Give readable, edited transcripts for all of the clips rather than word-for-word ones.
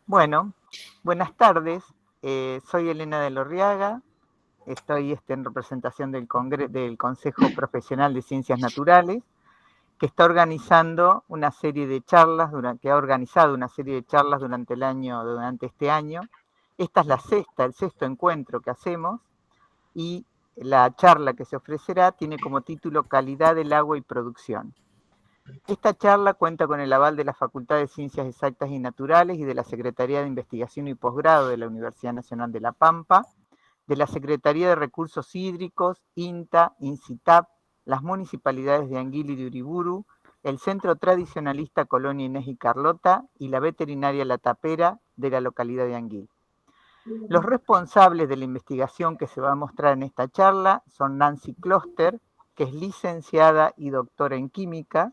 Bueno, buenas tardes. Soy Elena de Lorriaga. Estoy en representación del Consejo Profesional de Ciencias Naturales, que está organizando una serie de charlas, que ha organizado una serie de charlas durante este año. Esta es el sexto encuentro que hacemos, y la charla que se ofrecerá tiene como título Calidad del agua y producción. Esta charla cuenta con el aval de la Facultad de Ciencias Exactas y Naturales y de la Secretaría de Investigación y Posgrado de la Universidad Nacional de La Pampa, de la Secretaría de Recursos Hídricos, INTA, INCITAP, las municipalidades de Anguil y de Uriburu, el Centro Tradicionalista Colonia Inés y Carlota y la Veterinaria La Tapera de la localidad de Anguil. Los responsables de la investigación que se va a mostrar en esta charla son Nancy Kloster, que es licenciada y doctora en química.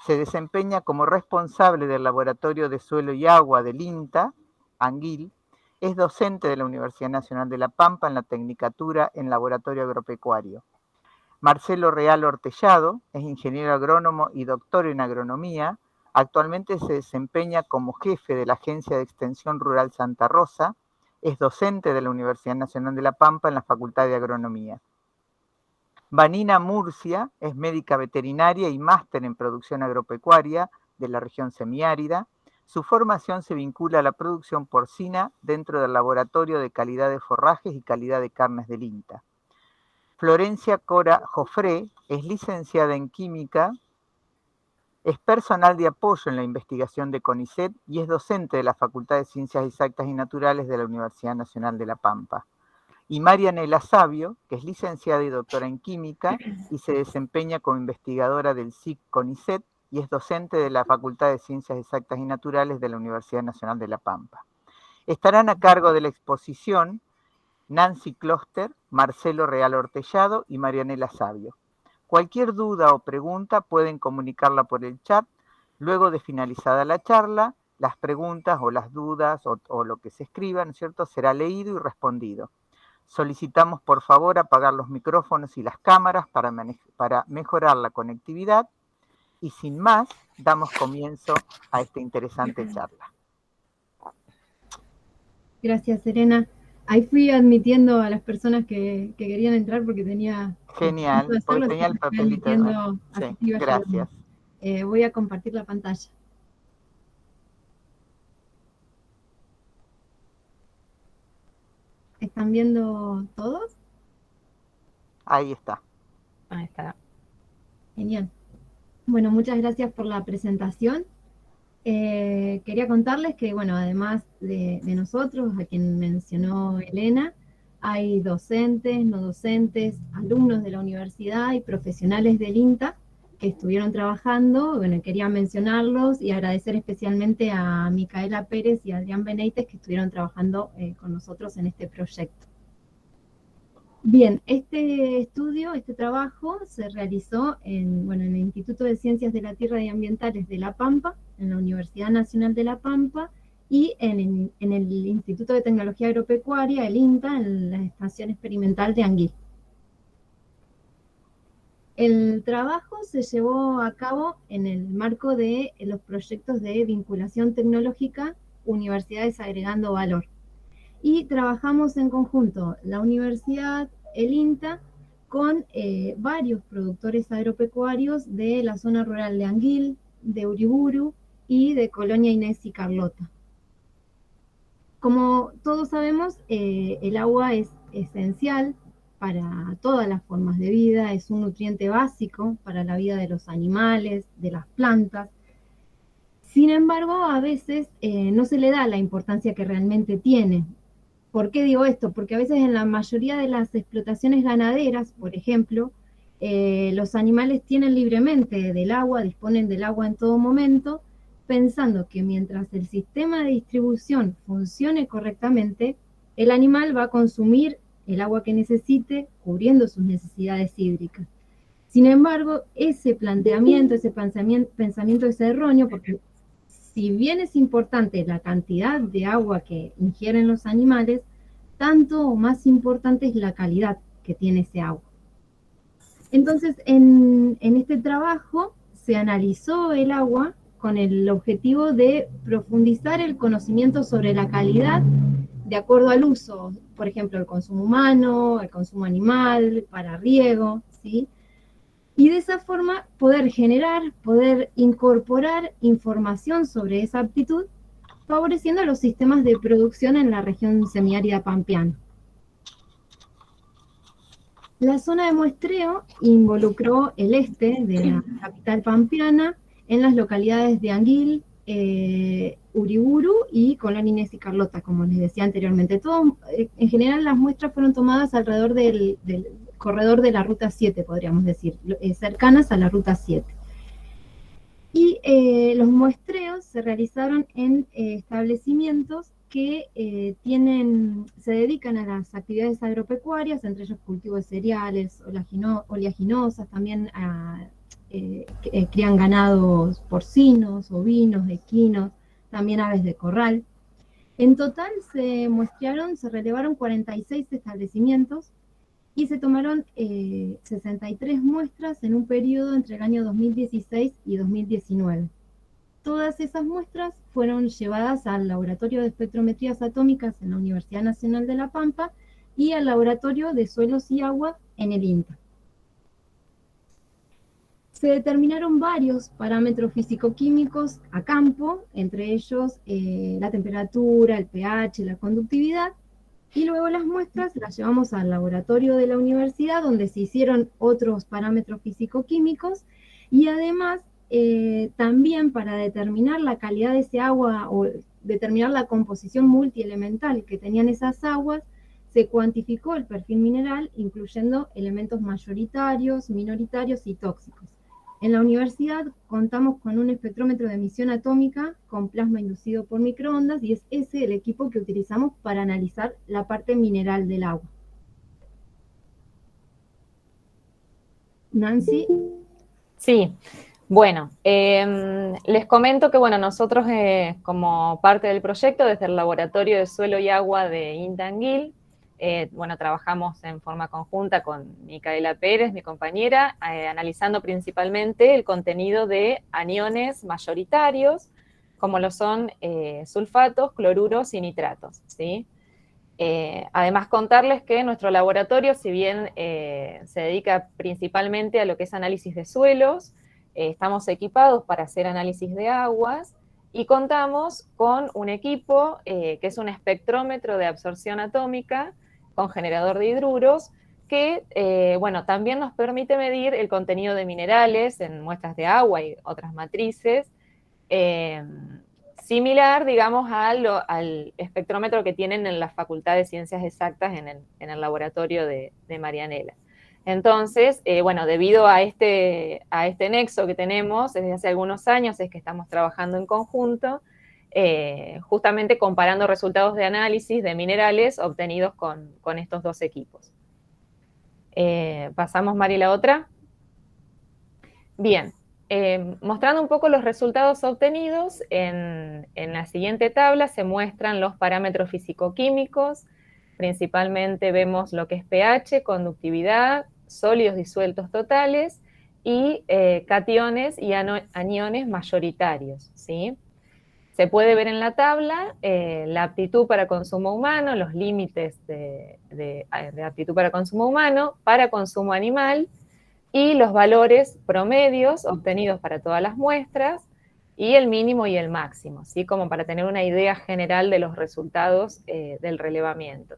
Se desempeña como responsable del Laboratorio de Suelo y Agua del INTA, Anguil. Es docente de la Universidad Nacional de La Pampa en la Tecnicatura en Laboratorio Agropecuario. Marcelo Real Ortellado es ingeniero agrónomo y doctor en agronomía. Actualmente se desempeña como jefe de la Agencia de Extensión Rural Santa Rosa. Es docente de la Universidad Nacional de La Pampa en la Facultad de Agronomía. Vanina Murcia es médica veterinaria y máster en producción agropecuaria de la región semiárida. Su formación se vincula a la producción porcina dentro del Laboratorio de Calidad de Forrajes y Calidad de Carnes del INTA. Florencia Cora Jofré es licenciada en química, es personal de apoyo en la investigación de CONICET y es docente de la Facultad de Ciencias Exactas y Naturales de la Universidad Nacional de La Pampa. Y Marianela Sabio, que es licenciada y doctora en química y se desempeña como investigadora del SIC CONICET y es docente de la Facultad de Ciencias Exactas y Naturales de la Universidad Nacional de La Pampa. Estarán a cargo de la exposición Nancy Kloster, Marcelo Real Ortellado y Marianela Sabio. Cualquier duda o pregunta pueden comunicarla por el chat. Luego de finalizada la charla, las preguntas o las dudas o lo que se escriba, ¿no es cierto?, será leído y respondido. Solicitamos por favor apagar los micrófonos y las cámaras para mejorar la conectividad y sin más damos comienzo a esta interesante charla. Gracias, Serena. Ahí fui admitiendo a las personas que querían entrar porque tenía... Genial, porque tenía el papelito. Sí, gracias. Voy a compartir la pantalla. ¿Están viendo todos? Ahí está. Ahí está. Genial. Bueno, muchas gracias por la presentación. Quería contarles que, bueno, además de nosotros, a quien mencionó Elena, hay docentes, no docentes, alumnos de la universidad y profesionales del INTA que estuvieron trabajando. Bueno, quería mencionarlos y agradecer especialmente a Micaela Pérez y a Adrián Benítez que estuvieron trabajando con nosotros en este proyecto. Bien, este trabajo se realizó en el Instituto de Ciencias de la Tierra y Ambientales de La Pampa, en la Universidad Nacional de La Pampa, y en el Instituto de Tecnología Agropecuaria, el INTA, en la Estación Experimental de Anguil. El trabajo se llevó a cabo en el marco de los proyectos de vinculación tecnológica Universidades Agregando Valor. Y trabajamos en conjunto la universidad, el INTA, con varios productores agropecuarios de la zona rural de Anguil, de Uriburu y de Colonia Inés y Carlota. Como todos sabemos, el agua es esencial para todas las formas de vida, es un nutriente básico para la vida de los animales, de las plantas. Sin embargo, a veces no se le da la importancia que realmente tiene. ¿Por qué digo esto? Porque a veces en la mayoría de las explotaciones ganaderas, por ejemplo, los animales tienen libremente del agua, disponen del agua en todo momento, pensando que mientras el sistema de distribución funcione correctamente, el animal va a consumir el agua que necesite, cubriendo sus necesidades hídricas. Sin embargo, ese planteamiento, ese pensamiento es erróneo, porque si bien es importante la cantidad de agua que ingieren los animales, tanto o más importante es la calidad que tiene ese agua. Entonces, en este trabajo se analizó el agua con el objetivo de profundizar el conocimiento sobre la calidad de acuerdo al uso, por ejemplo, el consumo humano, el consumo animal, para riego, ¿sí? Y de esa forma poder incorporar información sobre esa aptitud, favoreciendo los sistemas de producción en la región semiárida pampeana. La zona de muestreo involucró el este de la capital pampeana en las localidades de Anguil, Uriburu y Colón Inés y Carlota, como les decía anteriormente. En general las muestras fueron tomadas alrededor del corredor de la ruta 7, podríamos decir, cercanas a la ruta 7. Y los muestreos se realizaron en establecimientos que se dedican a las actividades agropecuarias, entre ellos cultivo de cereales, oleaginosas, también crían ganados porcinos, ovinos, equinos, también aves de corral. En total se relevaron 46 establecimientos y se tomaron 63 muestras en un periodo entre el año 2016 y 2019. Todas esas muestras fueron llevadas al Laboratorio de Espectrometrías Atómicas en la Universidad Nacional de La Pampa y al Laboratorio de Suelos y Agua en el INTA. Se determinaron varios parámetros físico-químicos a campo, entre ellos la temperatura, el pH, la conductividad, y luego las muestras las llevamos al laboratorio de la universidad, donde se hicieron otros parámetros físico-químicos, y además también para determinar la calidad de ese agua o determinar la composición multielemental que tenían esas aguas, se cuantificó el perfil mineral, incluyendo elementos mayoritarios, minoritarios y tóxicos. En la universidad contamos con un espectrómetro de emisión atómica con plasma inducido por microondas y es ese el equipo que utilizamos para analizar la parte mineral del agua. Nancy. Sí, bueno, les comento que bueno, nosotros como parte del proyecto, desde el Laboratorio de Suelo y Agua de INTA Anguil, bueno, trabajamos en forma conjunta con Micaela Pérez, mi compañera, analizando principalmente el contenido de aniones mayoritarios, como lo son sulfatos, cloruros y nitratos, ¿sí? Además, contarles que nuestro laboratorio, si bien se dedica principalmente a lo que es análisis de suelos, estamos equipados para hacer análisis de aguas y contamos con un equipo que es un espectrómetro de absorción atómica con generador de hidruros que, bueno, también nos permite medir el contenido de minerales en muestras de agua y otras matrices, similar, digamos, al espectrómetro que tienen en la Facultad de Ciencias Exactas en el laboratorio de Marianela. Entonces, bueno, debido a este nexo que tenemos desde hace algunos años, es que estamos trabajando en conjunto, justamente comparando resultados de análisis de minerales obtenidos con estos dos equipos. Pasamos, Mari, la otra. Bien. Mostrando un poco los resultados obtenidos, en la siguiente tabla se muestran los parámetros físico-químicos, principalmente vemos lo que es pH, conductividad, sólidos disueltos totales y cationes y aniones mayoritarios, ¿sí? Se puede ver en la tabla la aptitud para consumo humano, los límites de aptitud para consumo humano, para consumo animal, y los valores promedios obtenidos para todas las muestras, y el mínimo y el máximo, ¿sí? Como para tener una idea general de los resultados del relevamiento.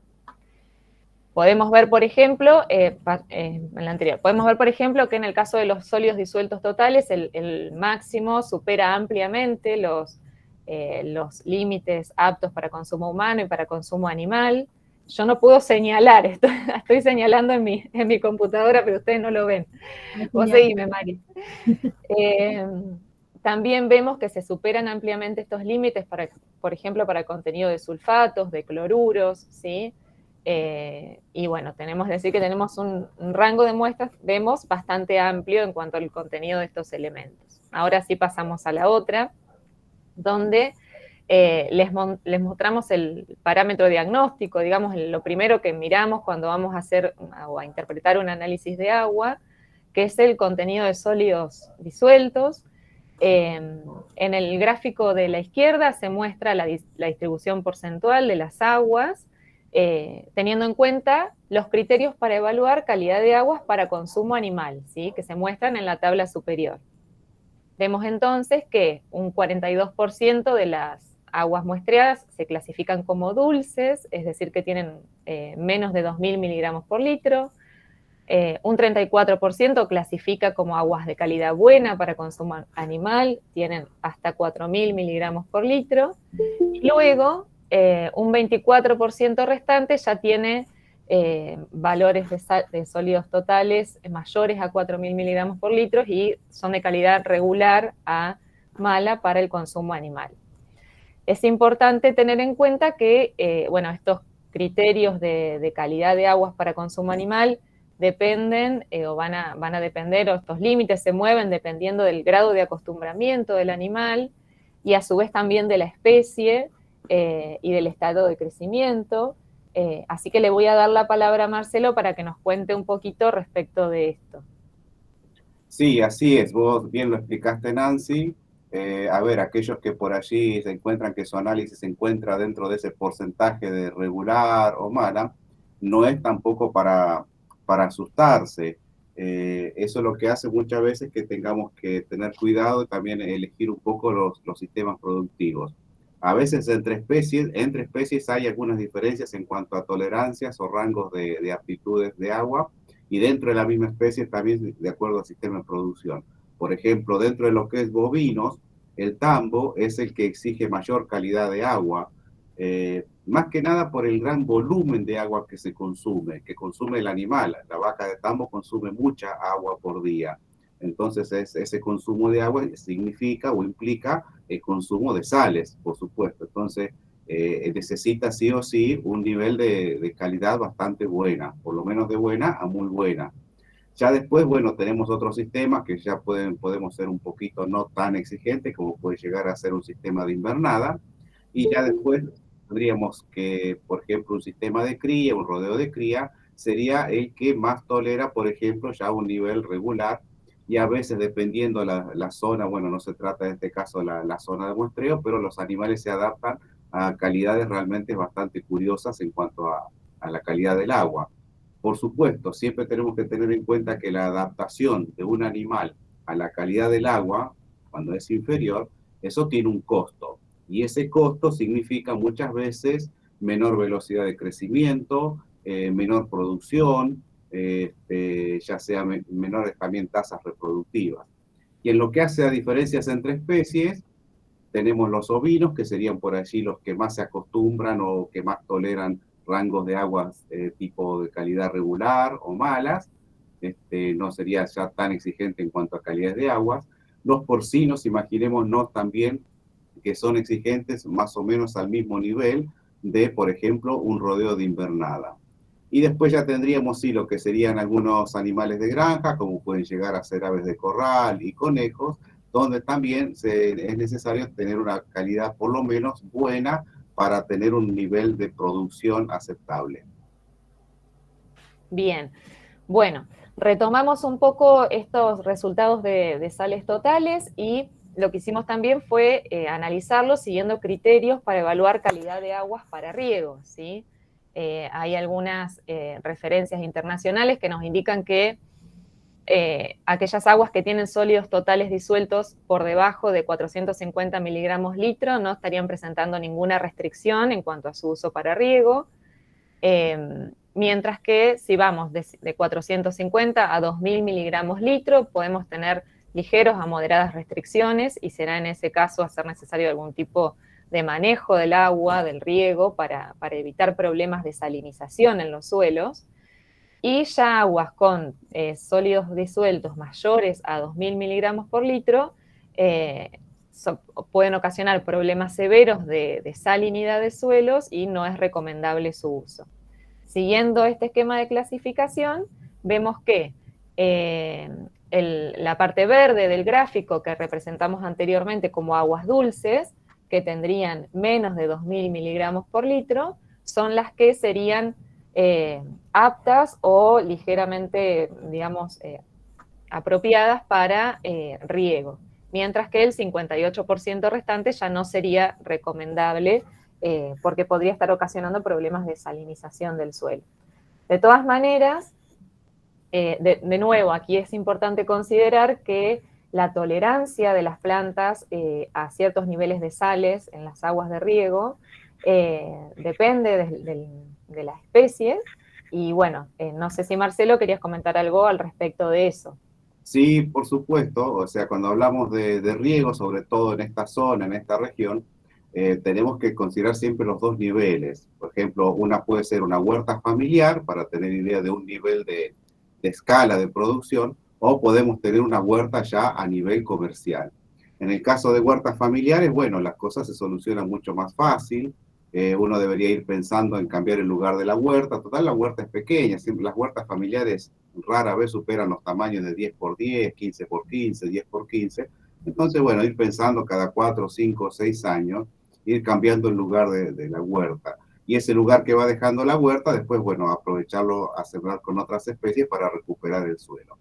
Podemos ver, por ejemplo, en la anterior, podemos ver, por ejemplo, que en el caso de los sólidos disueltos totales, el máximo supera ampliamente los límites aptos para consumo humano y para consumo animal. Yo no puedo señalar, estoy señalando en mi computadora, pero ustedes no lo ven. Vos seguime, Mari. También vemos que se superan ampliamente estos límites, por ejemplo, para contenido de sulfatos, de cloruros, ¿sí? Y bueno, tenemos que decir que tenemos un rango de muestras, vemos, bastante amplio en cuanto al contenido de estos elementos. Ahora sí pasamos a la otra, donde les mostramos el parámetro diagnóstico, digamos, lo primero que miramos cuando vamos a hacer o a interpretar un análisis de agua, que es el contenido de sólidos disueltos. En el gráfico de la izquierda se muestra la distribución porcentual de las aguas, teniendo en cuenta los criterios para evaluar calidad de aguas para consumo animal, ¿sí? Que se muestran en la tabla superior. Vemos entonces que un 42% de las aguas muestreadas se clasifican como dulces, es decir, que tienen menos de 2.000 miligramos por litro. Un 34% clasifica como aguas de calidad buena para consumo animal, tienen hasta 4.000 miligramos por litro. Y luego, un 24% restante ya tiene valores de sólidos totales mayores a 4.000 miligramos por litro y son de calidad regular a mala para el consumo animal. Es importante tener en cuenta que, bueno, estos criterios de calidad de aguas para consumo animal dependen o van a depender, o estos límites se mueven dependiendo del grado de acostumbramiento del animal y a su vez también de la especie y del estado de crecimiento. Así que le voy a dar la palabra a Marcelo para que nos cuente un poquito respecto de esto. Sí, así es, vos bien lo explicaste, Nancy. A ver, aquellos que por allí se encuentran que su análisis se encuentra dentro de ese porcentaje de regular o mala, no es tampoco para asustarse. Eso es lo que hace muchas veces que tengamos que tener cuidado y también elegir un poco los sistemas productivos. A veces entre especies hay algunas diferencias en cuanto a tolerancias o rangos de aptitudes de agua, y dentro de la misma especie también de acuerdo al sistema de producción. Por ejemplo, dentro de lo que es bovinos, el tambo es el que exige mayor calidad de agua, más que nada por el gran volumen de agua que que consume el animal. La vaca de tambo consume mucha agua por día. Entonces, ese consumo de agua significa o implica el consumo de sales, por supuesto. Entonces, necesita sí o sí un nivel de calidad bastante buena, por lo menos de buena a muy buena. Ya después, bueno, tenemos otros sistemas que ya podemos ser un poquito no tan exigentes, como puede llegar a ser un sistema de invernada, y ya después tendríamos que, por ejemplo, un sistema de cría, un rodeo de cría, sería el que más tolera, por ejemplo, ya un nivel regular, y a veces dependiendo la zona, bueno, no se trata en este caso la zona de muestreo, pero los animales se adaptan a calidades realmente bastante curiosas en cuanto a la calidad del agua. Por supuesto, siempre tenemos que tener en cuenta que la adaptación de un animal a la calidad del agua, cuando es inferior, eso tiene un costo. Y ese costo significa muchas veces menor velocidad de crecimiento, menor producción, ya sea menores también tasas reproductivas. Y en lo que hace a diferencias entre especies, tenemos los ovinos, que serían por allí los que más se acostumbran o que más toleran rangos de aguas tipo de calidad regular o malas. No sería ya tan exigente en cuanto a calidad de aguas. Los porcinos, imaginémonos también que son exigentes más o menos al mismo nivel de, por ejemplo, un rodeo de invernada. Y después ya tendríamos, sí, lo que serían algunos animales de granja, como pueden llegar a ser aves de corral y conejos, donde también es necesario tener una calidad por lo menos buena para tener un nivel de producción aceptable. Bien, bueno, retomamos un poco estos resultados de sales totales y lo que hicimos también fue analizarlos siguiendo criterios para evaluar calidad de aguas para riego, ¿sí? Hay algunas referencias internacionales que nos indican que aquellas aguas que tienen sólidos totales disueltos por debajo de 450 miligramos litro no estarían presentando ninguna restricción en cuanto a su uso para riego, mientras que si vamos de 450 a 2.000 miligramos litro podemos tener ligeros a moderadas restricciones y será en ese caso hacer necesario algún tipo de manejo del agua, del riego, para evitar problemas de salinización en los suelos. Y ya aguas con sólidos disueltos mayores a 2.000 miligramos por litro pueden ocasionar problemas severos de salinidad de suelos y no es recomendable su uso. Siguiendo este esquema de clasificación, vemos que la parte verde del gráfico que representamos anteriormente como aguas dulces, que tendrían menos de 2.000 miligramos por litro, son las que serían aptas o ligeramente, digamos, apropiadas para riego. mientras que el 58% restante ya no sería recomendable porque podría estar ocasionando problemas de salinización del suelo. De todas maneras, de nuevo, aquí es importante considerar que la tolerancia de las plantas a ciertos niveles de sales en las aguas de riego depende de la especie. Y bueno, no sé si Marcelo querías comentar algo al respecto de eso. Sí, por supuesto. O sea, cuando hablamos de riego, sobre todo en esta zona, en esta región, tenemos que considerar siempre los dos niveles. Por ejemplo, una puede ser una huerta familiar, para tener idea de un nivel de escala de producción, o podemos tener una huerta ya a nivel comercial. En el caso de huertas familiares, bueno, las cosas se solucionan mucho más fácil. Uno debería ir pensando en cambiar el lugar de la huerta. Total, la huerta es pequeña. Siempre las huertas familiares rara vez superan los tamaños de 10 por 10, 15 por 15, 10 por 15. Entonces, bueno, ir pensando cada 4, 5, 6 años, ir cambiando el lugar de la huerta. Y ese lugar que va dejando la huerta, después, bueno, aprovecharlo a sembrar con otras especies para recuperar el suelo.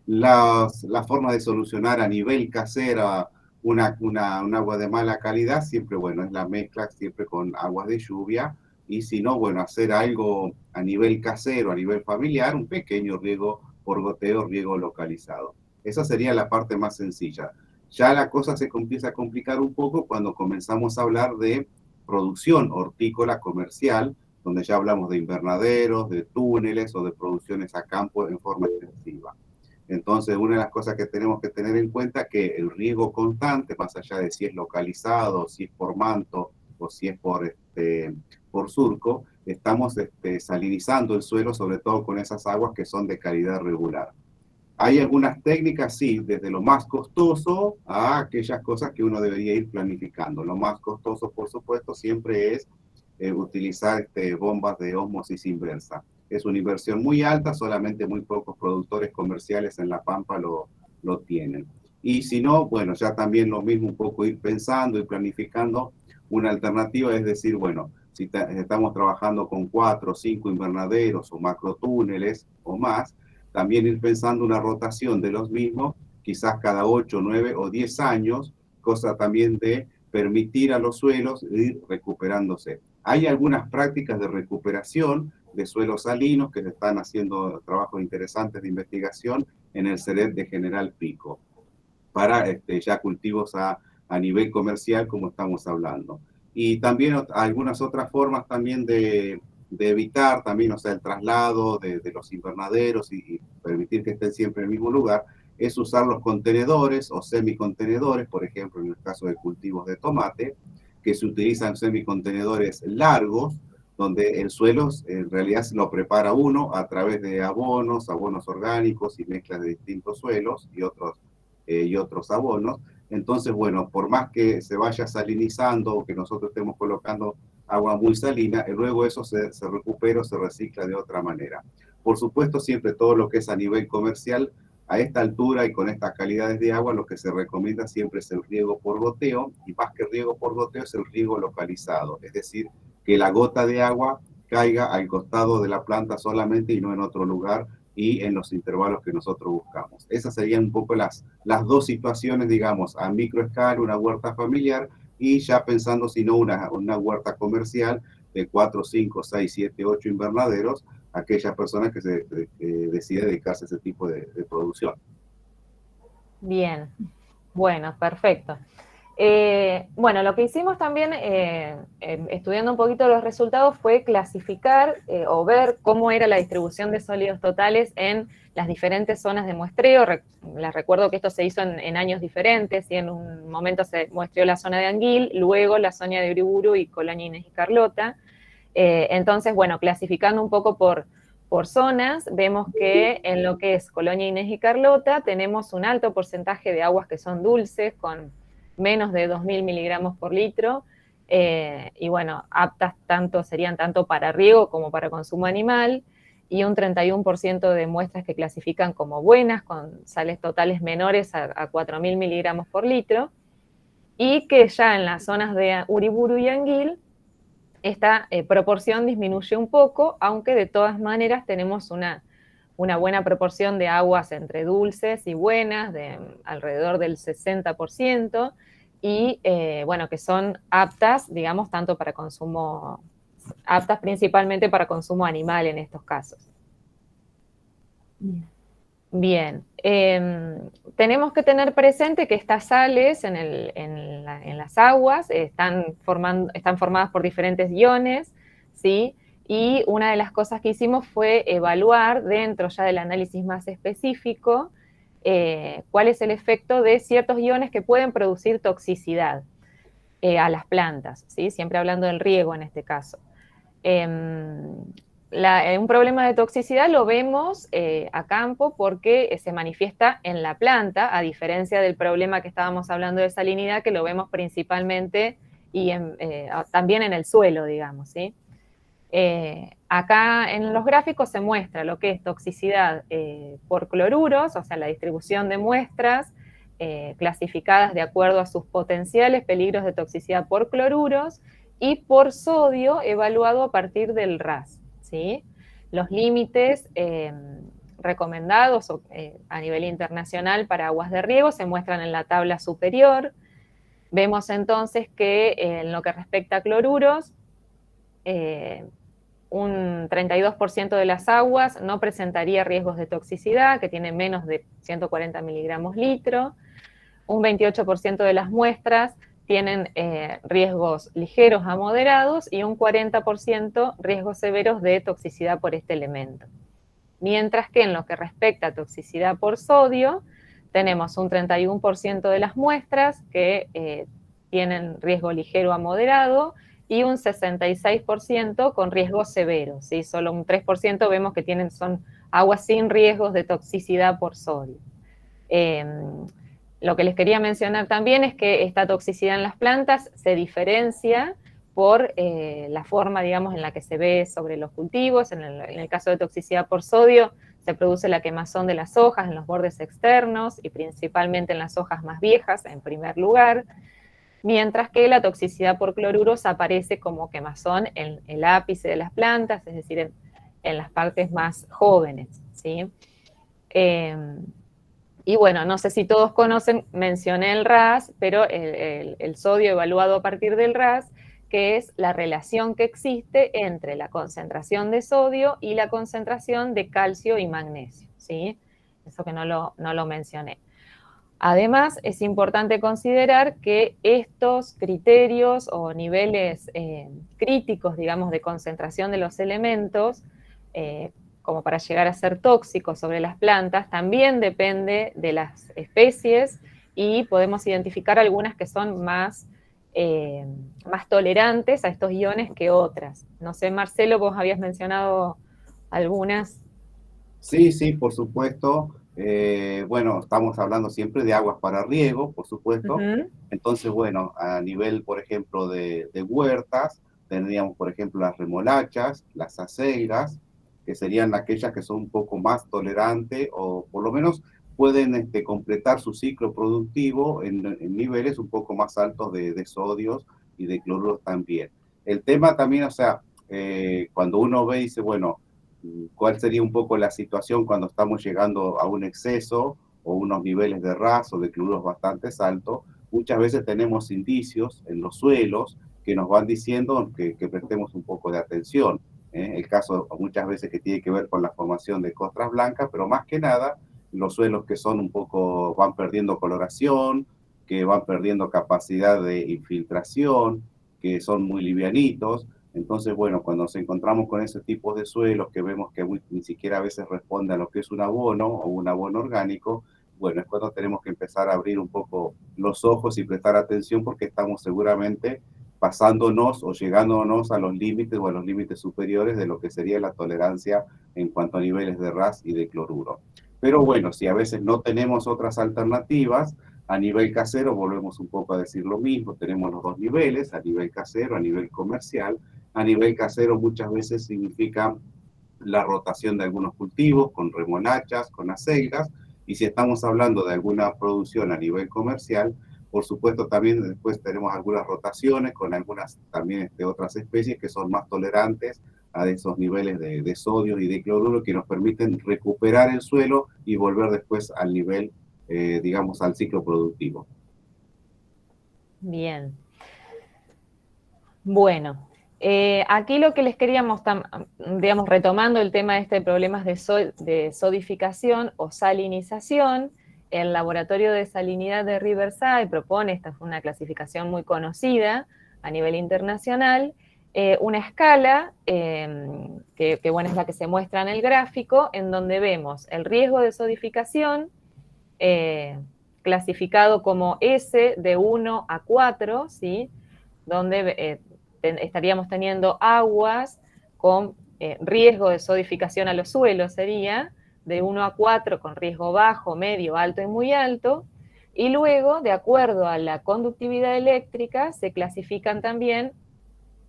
La forma de solucionar a nivel casera un agua de mala calidad, siempre, bueno, es la mezcla siempre con aguas de lluvia, y si no, bueno, hacer algo a nivel casero, a nivel familiar, un pequeño riego por goteo, riego localizado. Esa sería la parte más sencilla. Ya la cosa se empieza a complicar un poco cuando comenzamos a hablar de producción hortícola comercial, donde ya hablamos de invernaderos, de túneles o de producciones a campo en forma extensiva. Entonces, una de las cosas que tenemos que tener en cuenta es que el riego constante, más allá de si es localizado, si es por manto o si es por surco, estamos salinizando el suelo, sobre todo con esas aguas que son de calidad regular. Hay algunas técnicas, sí, desde lo más costoso a aquellas cosas que uno debería ir planificando. Lo más costoso, por supuesto, siempre es utilizar bombas de ósmosis inversa. Es una inversión muy alta, solamente muy pocos productores comerciales en La Pampa lo tienen. Y si no, bueno, ya también lo mismo, un poco ir pensando y planificando una alternativa, es decir, bueno, si estamos trabajando con 4 o 5 invernaderos o macrotúneles o más, también ir pensando una rotación de los mismos, quizás cada 8, 9 o 10 años, cosa también de permitir a los suelos ir recuperándose. Hay algunas prácticas de recuperación de suelos salinos que se están haciendo trabajos interesantes de investigación en el CERET de General Pico, para ya cultivos a nivel comercial, como estamos hablando. Y también algunas otras formas también de evitar también, o sea, el traslado de los invernaderos y permitir que estén siempre en el mismo lugar, es usar los contenedores o semicontenedores, por ejemplo, en el caso de cultivos de tomate, que se utilizan semicontenedores largos, donde el suelo en realidad se lo prepara uno a través de abonos orgánicos y mezclas de distintos suelos y otros abonos. Entonces, bueno, por más que se vaya salinizando o que nosotros estemos colocando agua muy salina, luego eso se recupera o se recicla de otra manera. Por supuesto, siempre todo lo que es a nivel comercial, a esta altura y con estas calidades de agua, lo que se recomienda siempre es el riego por goteo, y más que riego por goteo es el riego localizado, es decir, que la gota de agua caiga al costado de la planta solamente y no en otro lugar y en los intervalos que nosotros buscamos. Esas serían un poco las dos situaciones, digamos, a microescala, una huerta familiar, y ya pensando si no una huerta comercial de 4, 5, 6, 7, 8 invernaderos, aquellas personas que deciden dedicarse a ese tipo de producción. Bien, bueno, perfecto. Bueno, lo que hicimos también, estudiando un poquito los resultados, fue clasificar o ver cómo era la distribución de sólidos totales en las diferentes zonas de muestreo. Les recuerdo que esto se hizo en años diferentes, y en un momento se muestreó la zona de Anguil, luego la zona de Uriburu y Colonia Inés y Carlota. Entonces, bueno, clasificando un poco por zonas, vemos que en lo que es Colonia Inés y Carlota tenemos un alto porcentaje de aguas que son dulces, con menos de 2.000 miligramos por litro, y bueno, aptas serían tanto para riego como para consumo animal, y un 31% de muestras que clasifican como buenas, con sales totales menores a 4.000 miligramos por litro, y que ya en las zonas de Uriburu y Anguil, esta proporción disminuye un poco, aunque de todas maneras tenemos una una buena proporción de aguas entre dulces y buenas, de alrededor del 60%, y bueno, que son aptas, digamos, tanto para consumo, aptas principalmente para consumo animal en estos casos. Bien, tenemos que tener presente que estas sales en las aguas están formadas por diferentes iones, ¿sí? Y una de las cosas que hicimos fue evaluar dentro ya del análisis más específico cuál es el efecto de ciertos iones que pueden producir toxicidad a las plantas, ¿sí? Siempre hablando del riego en este caso. Un problema de toxicidad lo vemos a campo porque se manifiesta en la planta, a diferencia del problema que estábamos hablando de salinidad, que lo vemos principalmente y también en el suelo, digamos, ¿sí? Acá en los gráficos se muestra lo que es toxicidad por cloruros, o sea, la distribución de muestras clasificadas de acuerdo a sus potenciales peligros de toxicidad por cloruros, y por sodio evaluado a partir del RAS, ¿sí? Los límites recomendados a nivel internacional para aguas de riego se muestran en la tabla superior. Vemos entonces que en lo que respecta a cloruros, un 32% de las aguas no presentaría riesgos de toxicidad, que tienen menos de 140 miligramos litro. Un 28% de las muestras tienen riesgos ligeros a moderados y un 40% riesgos severos de toxicidad por este elemento. Mientras que en lo que respecta a toxicidad por sodio, tenemos un 31% de las muestras que tienen riesgo ligero a moderado y un 66% con riesgo severo, ¿sí? Solo un 3% vemos que son aguas sin riesgos de toxicidad por sodio. Lo que les quería mencionar también es que esta toxicidad en las plantas se diferencia por la forma, digamos, en la que se ve sobre los cultivos. En el caso de toxicidad por sodio, se produce la quemazón de las hojas en los bordes externos y principalmente en las hojas más viejas, en primer lugar, mientras que la toxicidad por cloruros aparece como quemazón en el ápice de las plantas, es decir, en las partes más jóvenes, ¿sí? Y bueno, no sé si todos conocen, mencioné el RAS, pero el sodio evaluado a partir del RAS, que es la relación que existe entre la concentración de sodio y la concentración de calcio y magnesio, ¿sí? Eso que no lo mencioné. Además, es importante considerar que estos criterios o niveles críticos, digamos, de concentración de los elementos, como para llegar a ser tóxicos sobre las plantas, también depende de las especies y podemos identificar algunas que son más tolerantes a estos iones que otras. No sé, Marcelo, vos habías mencionado algunas. Sí, por supuesto. Bueno, estamos hablando siempre de aguas para riego, por supuesto. Entonces, bueno, a nivel, por ejemplo, de huertas, tendríamos, por ejemplo, las remolachas, las acelgas, que serían aquellas que son un poco más tolerantes o por lo menos pueden completar su ciclo productivo en niveles un poco más altos de sodios y de cloruros también. El tema también, o sea, cuando uno ve y dice, bueno, ¿cuál sería un poco la situación cuando estamos llegando a un exceso o unos niveles de RAS o de cloruros bastante altos? Muchas veces tenemos indicios en los suelos que nos van diciendo que prestemos un poco de atención. El caso muchas veces que tiene que ver con la formación de costras blancas, pero más que nada los suelos que son un poco, van perdiendo coloración, que van perdiendo capacidad de infiltración, que son muy livianitos. Entonces, bueno, cuando nos encontramos con ese tipo de suelos que vemos que ni siquiera a veces responde a lo que es un abono o un abono orgánico, bueno, es cuando tenemos que empezar a abrir un poco los ojos y prestar atención porque estamos seguramente pasándonos o llegándonos a los límites o a los límites superiores de lo que sería la tolerancia en cuanto a niveles de RAS y de cloruro. Pero bueno, si a veces no tenemos otras alternativas, a nivel casero volvemos un poco a decir lo mismo, tenemos los dos niveles, a nivel casero, a nivel comercial. A nivel casero muchas veces significa la rotación de algunos cultivos con remolachas, con acelgas, y si estamos hablando de alguna producción a nivel comercial, por supuesto también después tenemos algunas rotaciones con algunas también otras especies que son más tolerantes a esos niveles de sodio y de cloruro que nos permiten recuperar el suelo y volver después al nivel, digamos, al ciclo productivo. Bien. Bueno, aquí lo que les queríamos, digamos, retomando el tema de problemas de sodificación o salinización, el Laboratorio de Salinidad de Riverside propone, esta fue una clasificación muy conocida a nivel internacional, una escala, que bueno, es la que se muestra en el gráfico, en donde vemos el riesgo de sodificación, clasificado como S de 1 a 4, ¿sí? Donde estaríamos teniendo aguas con riesgo de sodificación a los suelos, sería de 1 a 4 con riesgo bajo, medio, alto y muy alto, y luego, de acuerdo a la conductividad eléctrica, se clasifican también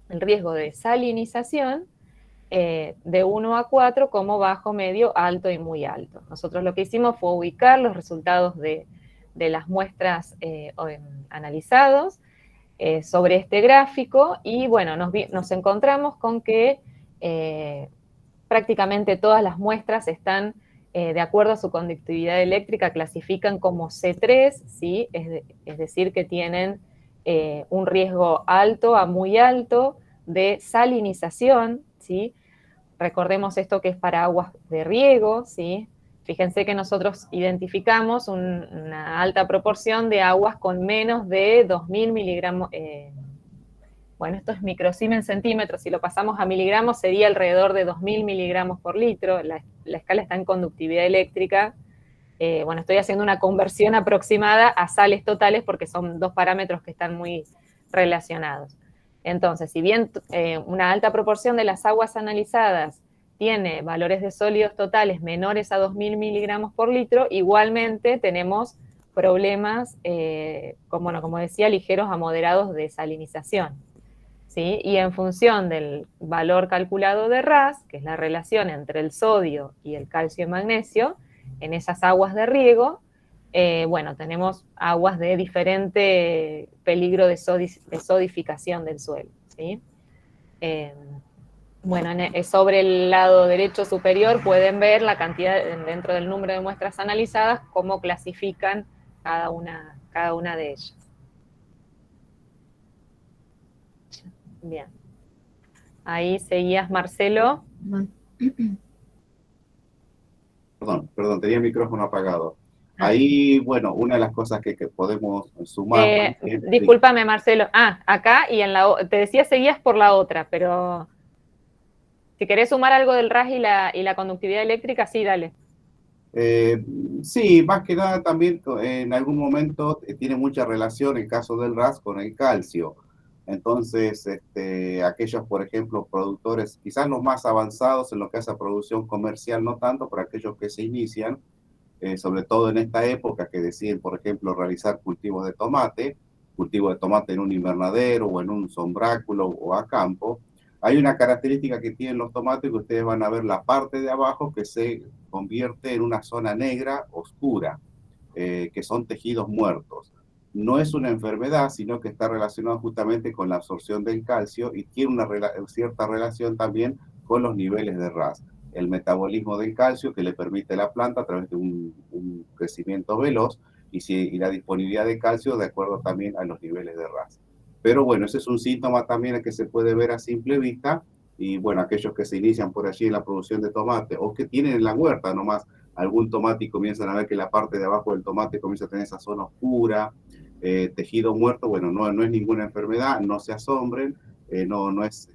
el riesgo de salinización de 1 a 4 como bajo, medio, alto y muy alto. Nosotros lo que hicimos fue ubicar los resultados de las muestras analizados sobre este gráfico y bueno, nos encontramos con que prácticamente todas las muestras están de acuerdo a su conductividad eléctrica, clasifican como C3, ¿sí? Es decir, que tienen un riesgo alto a muy alto de salinización, ¿sí? Recordemos esto que es para aguas de riego, ¿sí? Fíjense que nosotros identificamos una alta proporción de aguas con menos de 2000 miligramos, bueno, esto es microsiemens centímetros, si lo pasamos a miligramos sería alrededor de 2000 miligramos por litro, la escala está en conductividad eléctrica, bueno, estoy haciendo una conversión aproximada a sales totales porque son dos parámetros que están muy relacionados. Entonces, si bien una alta proporción de las aguas analizadas tiene valores de sólidos totales menores a 2000 miligramos por litro, igualmente tenemos problemas, como decía, ligeros a moderados de salinización, ¿sí? Y en función del valor calculado de RAS, que es la relación entre el sodio y el calcio y magnesio, en esas aguas de riego, bueno, tenemos aguas de diferente peligro de sodificación del suelo, ¿sí? Bueno, sobre el lado derecho superior pueden ver la cantidad, dentro del número de muestras analizadas, cómo clasifican cada una de ellas. Bien. Ahí seguías, Marcelo. Perdón, tenía el micrófono apagado. Ahí, bueno, una de las cosas que podemos sumar... Discúlpame, Marcelo. Acá y te decía seguías por la otra, pero si querés sumar algo del RAS y la conductividad eléctrica, sí, dale. Sí, más que nada también en algún momento tiene mucha relación el caso del RAS con el calcio. Entonces, aquellos, por ejemplo, productores, quizás los más avanzados en lo que hace a producción comercial, no tanto, pero aquellos que se inician, sobre todo en esta época que deciden, por ejemplo, realizar cultivo de tomate en un invernadero o en un sombráculo o a campo, hay una característica que tienen los tomates que ustedes van a ver la parte de abajo que se convierte en una zona negra oscura, que son tejidos muertos. No es una enfermedad, sino que está relacionado justamente con la absorción del calcio y tiene una cierta relación también con los niveles de RAS. El metabolismo del calcio que le permite a la planta a través de un crecimiento veloz y la disponibilidad de calcio de acuerdo también a los niveles de RAS. Pero bueno, ese es un síntoma también que se puede ver a simple vista y bueno, aquellos que se inician por allí en la producción de tomate o que tienen en la huerta nomás algún tomate y comienzan a ver que la parte de abajo del tomate comienza a tener esa zona oscura, tejido muerto, bueno, no es ninguna enfermedad, no se asombren, no es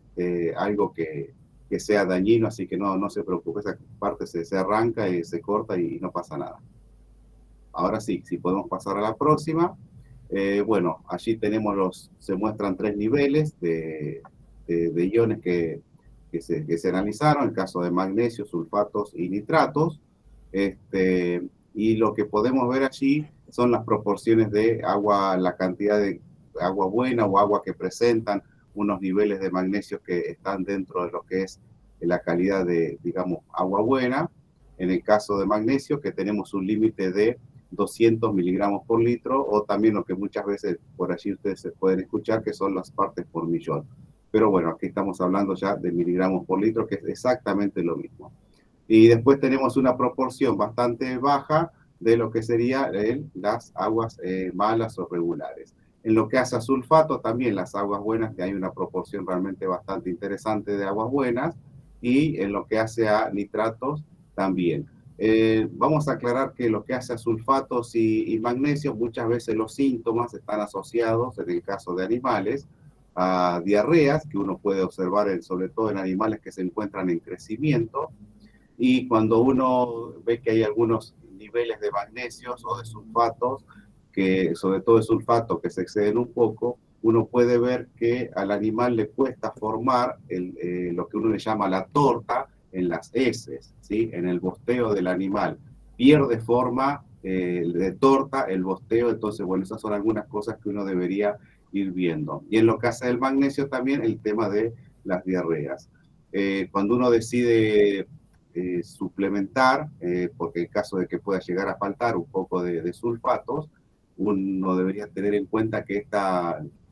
algo que sea dañino, así que no se preocupe, esa parte se arranca y se corta y no pasa nada. Ahora sí, si podemos pasar a la próxima. Bueno, allí tenemos se muestran 3 niveles de iones que se analizaron, el caso de magnesio, sulfatos y nitratos. Y lo que podemos ver allí son las proporciones de agua, la cantidad de agua buena o agua que presentan unos niveles de magnesio que están dentro de lo que es la calidad de, digamos, agua buena. En el caso de magnesio, que tenemos un límite de 200 miligramos por litro, o también lo que muchas veces por allí ustedes se pueden escuchar, que son las partes por millón. pero bueno, aquí estamos hablando ya de miligramos por litro, que es exactamente lo mismo. Y después tenemos una proporción bastante baja de lo que sería las aguas malas o regulares. En lo que hace a sulfato, también las aguas buenas, que hay una proporción realmente bastante interesante de aguas buenas, y en lo que hace a nitratos, también. Vamos a aclarar que lo que hace a sulfatos y magnesio, muchas veces los síntomas están asociados, en el caso de animales, a diarreas, que uno puede observar sobre todo en animales que se encuentran en crecimiento, y cuando uno ve que hay algunos niveles de magnesios o de sulfatos, que sobre todo de sulfato que se exceden un poco, uno puede ver que al animal le cuesta formar lo que uno le llama la torta en las heces, ¿sí? En el bosteo del animal. Pierde forma de torta el bosteo, entonces, bueno, esas son algunas cosas que uno debería ir viendo. Y en lo que hace el magnesio también, el tema de las diarreas. Cuando uno decide suplementar, porque en caso de que pueda llegar a faltar un poco de sulfatos, uno debería tener en cuenta que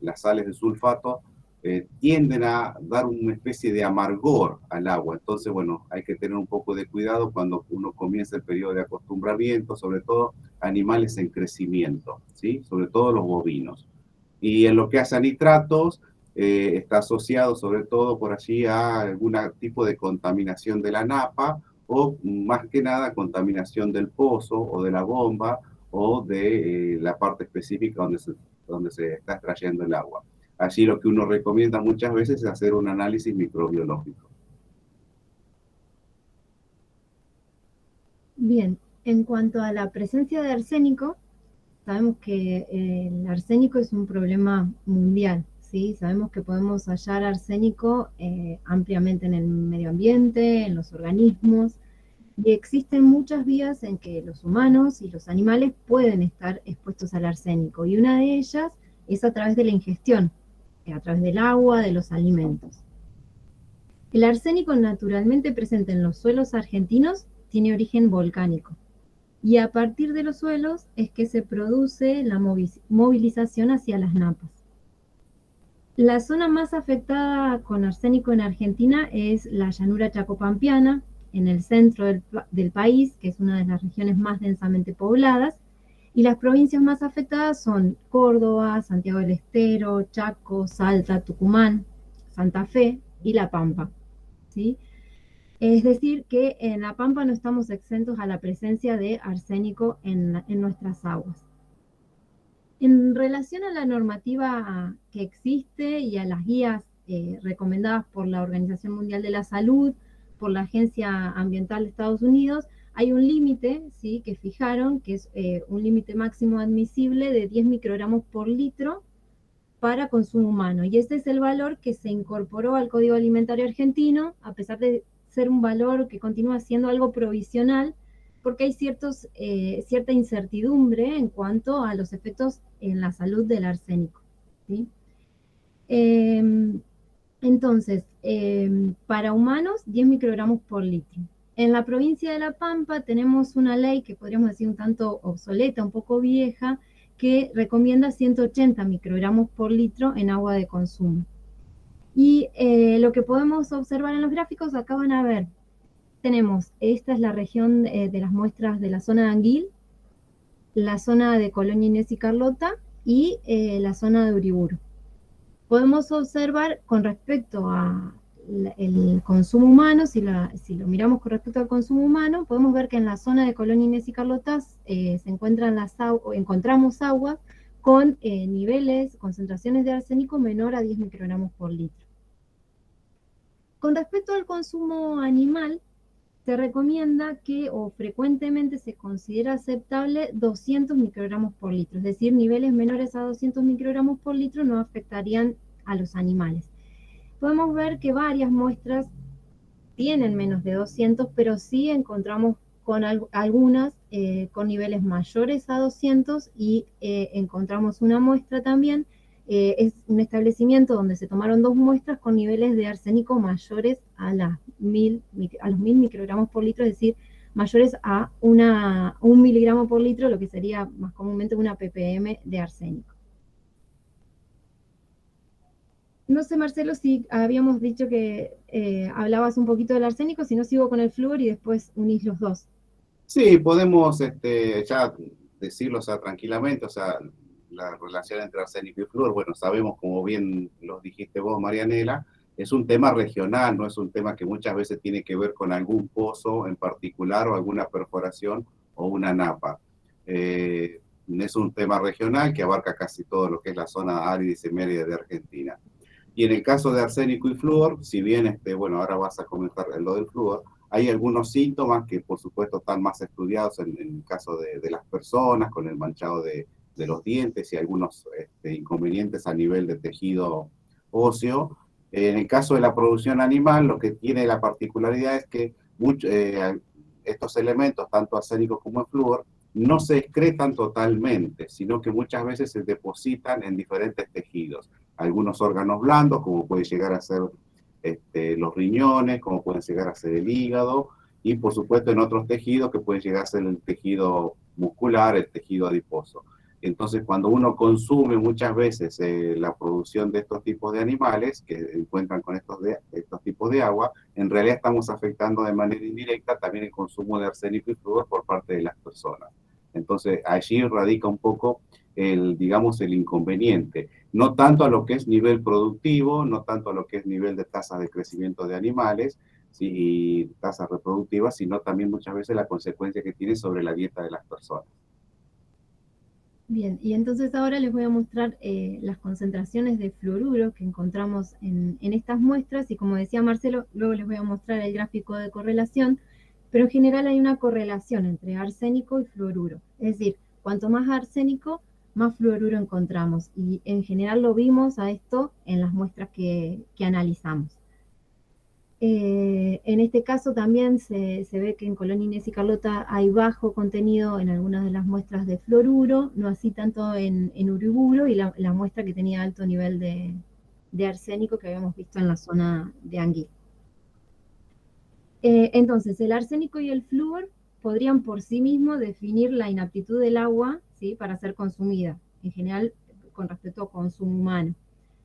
las sales de sulfato tienden a dar una especie de amargor al agua. Entonces, bueno, hay que tener un poco de cuidado cuando uno comienza el periodo de acostumbramiento, sobre todo animales en crecimiento, ¿sí? Sobre todo los bovinos. Y en lo que hace a nitratos, está asociado sobre todo por allí a algún tipo de contaminación de la napa, o más que nada contaminación del pozo o de la bomba o de la parte específica donde se está extrayendo el agua. Allí lo que uno recomienda muchas veces es hacer un análisis microbiológico. Bien, en cuanto a la presencia de arsénico, sabemos que el arsénico es un problema mundial, ¿sí? Sabemos que podemos hallar arsénico ampliamente en el medio ambiente, en los organismos, y existen muchas vías en que los humanos y los animales pueden estar expuestos al arsénico, y una de ellas es a través de la ingestión, a través del agua, de los alimentos. El arsénico naturalmente presente en los suelos argentinos tiene origen volcánico, y a partir de los suelos es que se produce la movilización hacia las napas. La zona más afectada con arsénico en Argentina es la llanura chacopampiana, en el centro del país, que es una de las regiones más densamente pobladas, y las provincias más afectadas son Córdoba, Santiago del Estero, Chaco, Salta, Tucumán, Santa Fe y La Pampa, ¿sí? Es decir, que en La Pampa no estamos exentos a la presencia de arsénico en nuestras aguas. En relación a la normativa que existe y a las guías recomendadas por la Organización Mundial de la Salud, por la Agencia Ambiental de Estados Unidos, hay un límite, ¿sí?, que fijaron, que es un límite máximo admisible de 10 microgramos por litro para consumo humano. Y ese es el valor que se incorporó al Código Alimentario Argentino, a pesar de ser un valor que continúa siendo algo provisional, porque hay cierta incertidumbre en cuanto a los efectos en la salud del arsénico, ¿sí? Entonces, para humanos, 10 microgramos por litro. En la provincia de La Pampa tenemos una ley que podríamos decir un tanto obsoleta, un poco vieja, que recomienda 180 microgramos por litro en agua de consumo. Y lo que podemos observar en los gráficos, acá van a ver, esta es la región de las muestras de la zona de Anguil, la zona de Colonia Inés y Carlota y la zona de Uriburu. Podemos observar con respecto a el consumo humano, si lo miramos con respecto al consumo humano, podemos ver que en la zona de Colonia Inés y Carlota encontramos aguas con concentraciones de arsénico menor a 10 microgramos por litro. Con respecto al consumo animal, se recomienda que, o frecuentemente se considera aceptable, 200 microgramos por litro, es decir, niveles menores a 200 microgramos por litro no afectarían a los animales. Podemos ver que varias muestras tienen menos de 200, pero sí encontramos con algunas con niveles mayores a 200 y encontramos una muestra también, es un establecimiento donde se tomaron 2 muestras con niveles de arsénico mayores a los 1000 microgramos por litro, es decir, mayores a 1 miligramo por litro, lo que sería más comúnmente una ppm de arsénico. No sé, Marcelo, si habíamos dicho que hablabas un poquito del arsénico, si no sigo con el flúor y después unís los dos. Sí, podemos ya decirlo, o sea, tranquilamente, o sea, la relación entre arsénico y flúor, bueno, sabemos, como bien lo dijiste vos, Marianela, es un tema regional, no es un tema que muchas veces tiene que ver con algún pozo en particular o alguna perforación o una napa. Es un tema regional que abarca casi todo lo que es la zona árida y semárida de Argentina. Y en el caso de arsénico y flúor, si bien, bueno, ahora vas a comentar lo del flúor, hay algunos síntomas que por supuesto están más estudiados en el caso de las personas, con el manchado de los dientes y algunos inconvenientes a nivel de tejido óseo. En el caso de la producción animal, lo que tiene la particularidad es que estos elementos, tanto arsénico como el flúor, no se excretan totalmente, sino que muchas veces se depositan en diferentes tejidos. Algunos órganos blandos, como puede llegar a ser los riñones, como pueden llegar a ser el hígado, y por supuesto en otros tejidos que pueden llegar a ser el tejido muscular, el tejido adiposo. Entonces, cuando uno consume muchas veces la producción de estos tipos de animales que encuentran con estos tipos de agua, en realidad estamos afectando de manera indirecta también el consumo de arsénico y flúor por parte de las personas. Entonces, allí radica un poco digamos, el inconveniente. No tanto a lo que es nivel productivo, no tanto a lo que es nivel de tasas de crecimiento de animales, ¿sí? Y tasas reproductivas, sino también muchas veces la consecuencia que tiene sobre la dieta de las personas. Bien, y entonces ahora les voy a mostrar las concentraciones de fluoruro que encontramos en estas muestras, y como decía Marcelo, luego les voy a mostrar el gráfico de correlación, pero en general hay una correlación entre arsénico y fluoruro. Es decir, cuanto más arsénico, más fluoruro encontramos, y en general lo vimos a esto en las muestras que analizamos. En este caso también se ve que en Colón, Inés y Carlota hay bajo contenido en algunas de las muestras de fluoruro, no así tanto en uriburo, y la muestra que tenía alto nivel de arsénico que habíamos visto en la zona de Anguil. Entonces, el arsénico y el flúor podrían por sí mismos definir la inaptitud del agua, ¿sí?, para ser consumida, en general con respecto a consumo humano.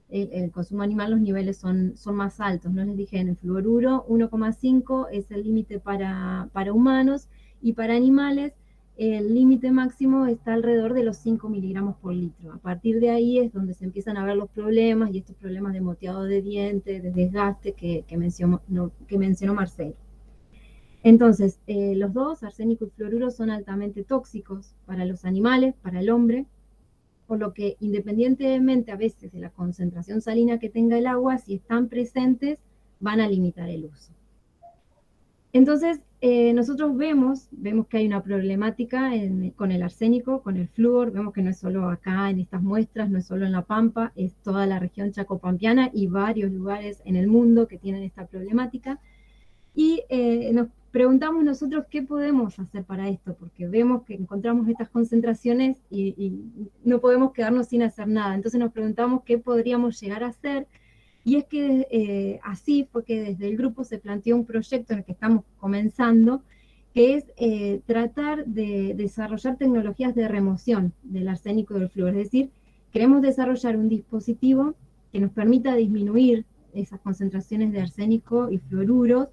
El consumo animal, los niveles son más altos, ¿no? Les dije, en el fluoruro 1,5 es el límite para humanos, y para animales el límite máximo está alrededor de los 5 miligramos por litro. A partir de ahí es donde se empiezan a ver los problemas, y estos problemas de moteado de diente, de desgaste que mencionó Marcelo. Entonces, los dos, arsénico y fluoruro, son altamente tóxicos para los animales, para el hombre, por lo que independientemente a veces de la concentración salina que tenga el agua, si están presentes, van a limitar el uso. Entonces, nosotros vemos que hay una problemática con el arsénico, con el flúor. Vemos que no es solo acá en estas muestras, no es solo en La Pampa, es toda la región chacopampiana y varios lugares en el mundo que tienen esta problemática. Y nos preguntamos nosotros qué podemos hacer para esto, porque vemos que encontramos estas concentraciones y no podemos quedarnos sin hacer nada. Entonces nos preguntamos qué podríamos llegar a hacer, y es que así fue que desde el grupo se planteó un proyecto en el que estamos comenzando, que es tratar de desarrollar tecnologías de remoción del arsénico y del flúor. Es decir, queremos desarrollar un dispositivo que nos permita disminuir esas concentraciones de arsénico y fluoruros,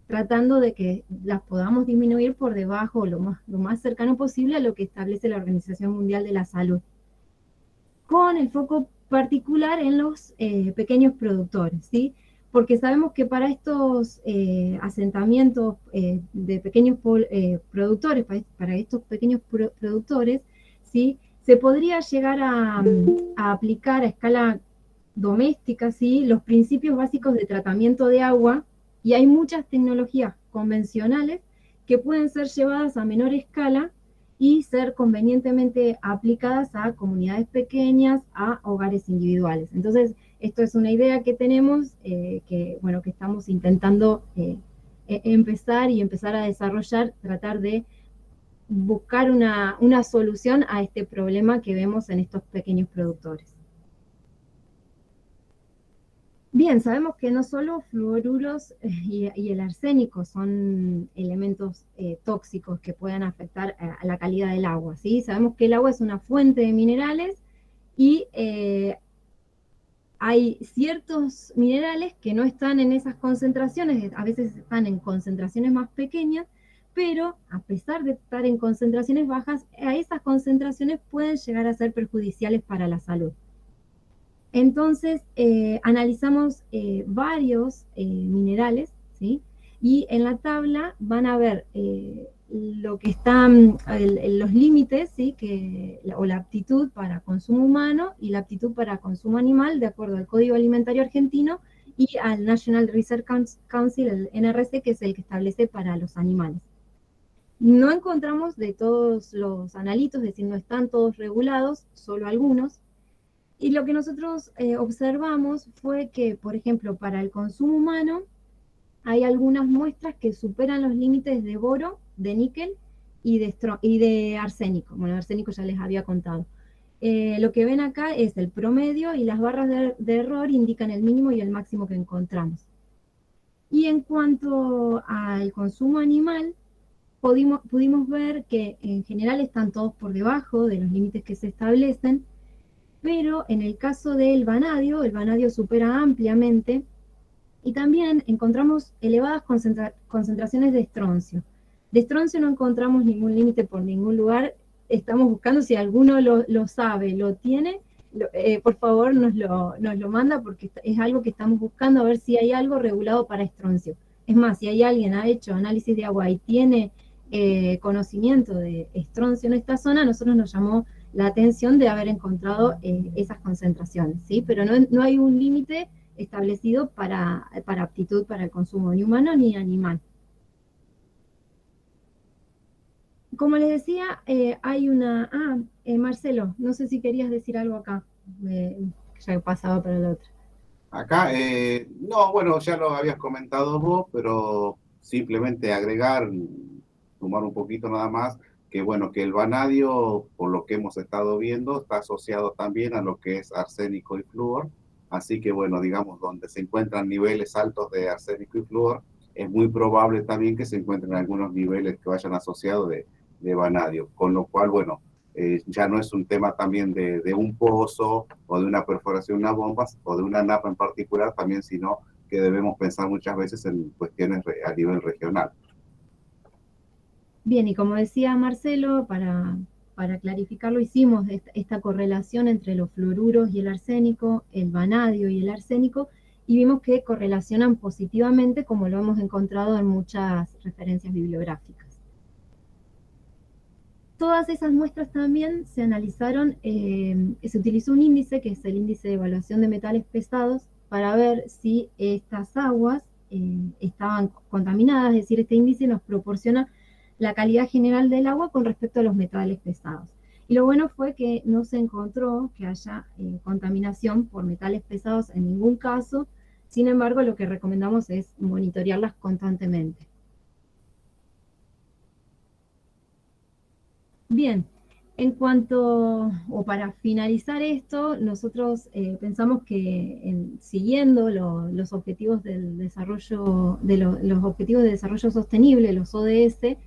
tratando de que las podamos disminuir por debajo, lo más cercano posible a lo que establece la Organización Mundial de la Salud, con el foco particular en los pequeños productores, ¿sí? Porque sabemos que para estos asentamientos de pequeños productores, para estos pequeños productores, ¿sí?, se podría llegar a aplicar a escala doméstica, ¿sí?, los principios básicos de tratamiento de agua. Y hay muchas tecnologías convencionales que pueden ser llevadas a menor escala y ser convenientemente aplicadas a comunidades pequeñas, a hogares individuales. Entonces, esto es una idea que tenemos, que estamos intentando empezar a desarrollar, tratar de buscar una solución a este problema que vemos en estos pequeños productores. Bien, sabemos que no solo fluoruros y el arsénico son elementos tóxicos que puedan afectar a la calidad del agua, ¿sí? Sabemos que el agua es una fuente de minerales, y hay ciertos minerales que no están en esas concentraciones, a veces están en concentraciones más pequeñas, pero a pesar de estar en concentraciones bajas, a esas concentraciones pueden llegar a ser perjudiciales para la salud. Entonces, analizamos varios minerales, ¿sí? Y en la tabla van a ver lo que están, los límites, ¿sí? O la aptitud para consumo humano y la aptitud para consumo animal, de acuerdo al Código Alimentario Argentino y al National Research Council, el NRC, que es el que establece para los animales. No encontramos de todos los analitos, es decir, no están todos regulados, solo algunos. Y lo que nosotros observamos fue que, por ejemplo, para el consumo humano, hay algunas muestras que superan los límites de boro, de níquel y de arsénico. Bueno, arsénico ya les había contado. Lo que ven acá es el promedio y las barras de error indican el mínimo y el máximo que encontramos. Y en cuanto al consumo animal, pudimos ver que en general están todos por debajo de los límites que se establecen, pero en el caso del vanadio, el vanadio supera ampliamente y también encontramos elevadas concentraciones de estroncio. De estroncio no encontramos ningún límite por ningún lugar, estamos buscando si alguno lo sabe, lo tiene, por favor nos lo manda porque es algo que estamos buscando a ver si hay algo regulado para estroncio. Es más, si hay alguien ha hecho análisis de agua y tiene conocimiento de estroncio en esta zona, a nosotros nos llamó la atención de haber encontrado esas concentraciones, ¿sí? Pero no hay un límite establecido para aptitud para el consumo ni humano ni animal. Como les decía, hay una... Marcelo, no sé si querías decir algo acá, ya pasaba para el otro. Acá, no, bueno, ya lo habías comentado vos, pero simplemente agregar, sumar un poquito nada más, que bueno, que el vanadio, por lo que hemos estado viendo, está asociado también a lo que es arsénico y flúor, así que bueno, digamos, donde se encuentran niveles altos de arsénico y flúor, es muy probable también que se encuentren algunos niveles que vayan asociados de vanadio, con lo cual, bueno, ya no es un tema también de un pozo o de una perforación de una bomba o de una napa en particular también, sino que debemos pensar muchas veces en cuestiones a nivel regional. Bien, y como decía Marcelo, para clarificarlo, hicimos esta correlación entre los fluoruros y el arsénico, el vanadio y el arsénico, y vimos que correlacionan positivamente, como lo hemos encontrado en muchas referencias bibliográficas. Todas esas muestras también se analizaron, se utilizó un índice, que es el índice de evaluación de metales pesados, para ver si estas aguas estaban contaminadas, es decir, este índice nos proporciona la calidad general del agua con respecto a los metales pesados. Y lo bueno fue que no se encontró que haya contaminación por metales pesados en ningún caso, sin embargo, lo que recomendamos es monitorearlas constantemente. Bien, en cuanto, o para finalizar esto, nosotros pensamos que siguiendo los objetivos del desarrollo, los objetivos de desarrollo sostenible, los ODS,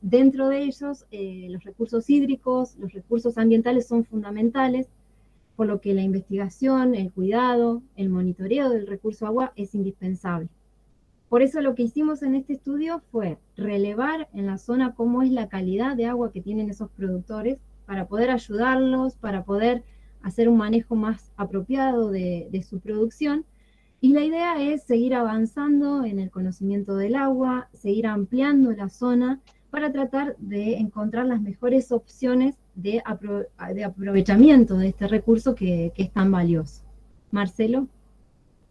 dentro de ellos los recursos hídricos, los recursos ambientales son fundamentales, por lo que la investigación, el cuidado, el monitoreo del recurso agua es indispensable. Por eso lo que hicimos en este estudio fue relevar en la zona cómo es la calidad de agua que tienen esos productores para poder ayudarlos, para poder hacer un manejo más apropiado de su producción. Y la idea es seguir avanzando en el conocimiento del agua, seguir ampliando la zona para tratar de encontrar las mejores opciones de aprovechamiento de este recurso que es tan valioso. Marcelo.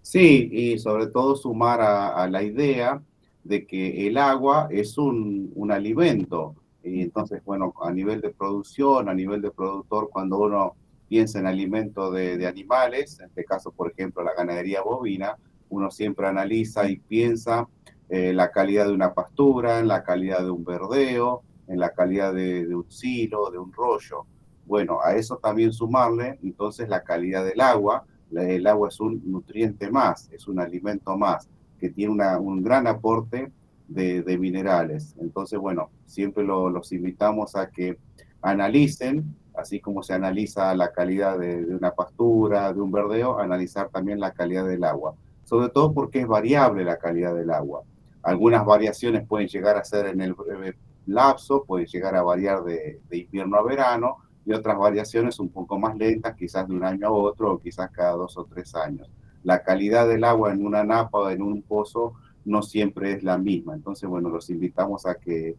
Sí, y sobre todo sumar a la idea de que el agua es un alimento. Y entonces, bueno, a nivel de producción, a nivel de productor, cuando uno piensa en alimento de animales, en este caso, por ejemplo, la ganadería bovina, uno siempre analiza y piensa la calidad de una pastura, en la calidad de un verdeo, en la calidad de un silo, de un rollo. Bueno, a eso también sumarle entonces la calidad del agua. El agua es un nutriente más, es un alimento más, que tiene un gran aporte de minerales. Entonces, bueno, siempre los invitamos a que analicen así como se analiza la calidad de una pastura, de un verdeo, analizar también la calidad del agua. Sobre todo porque es variable la calidad del agua. Algunas variaciones pueden llegar a ser en el breve lapso, pueden llegar a variar de invierno a verano, y otras variaciones un poco más lentas, quizás de un año a otro, o quizás cada 2 o 3 años. La calidad del agua en una napa o en un pozo no siempre es la misma. Entonces, bueno, los invitamos a que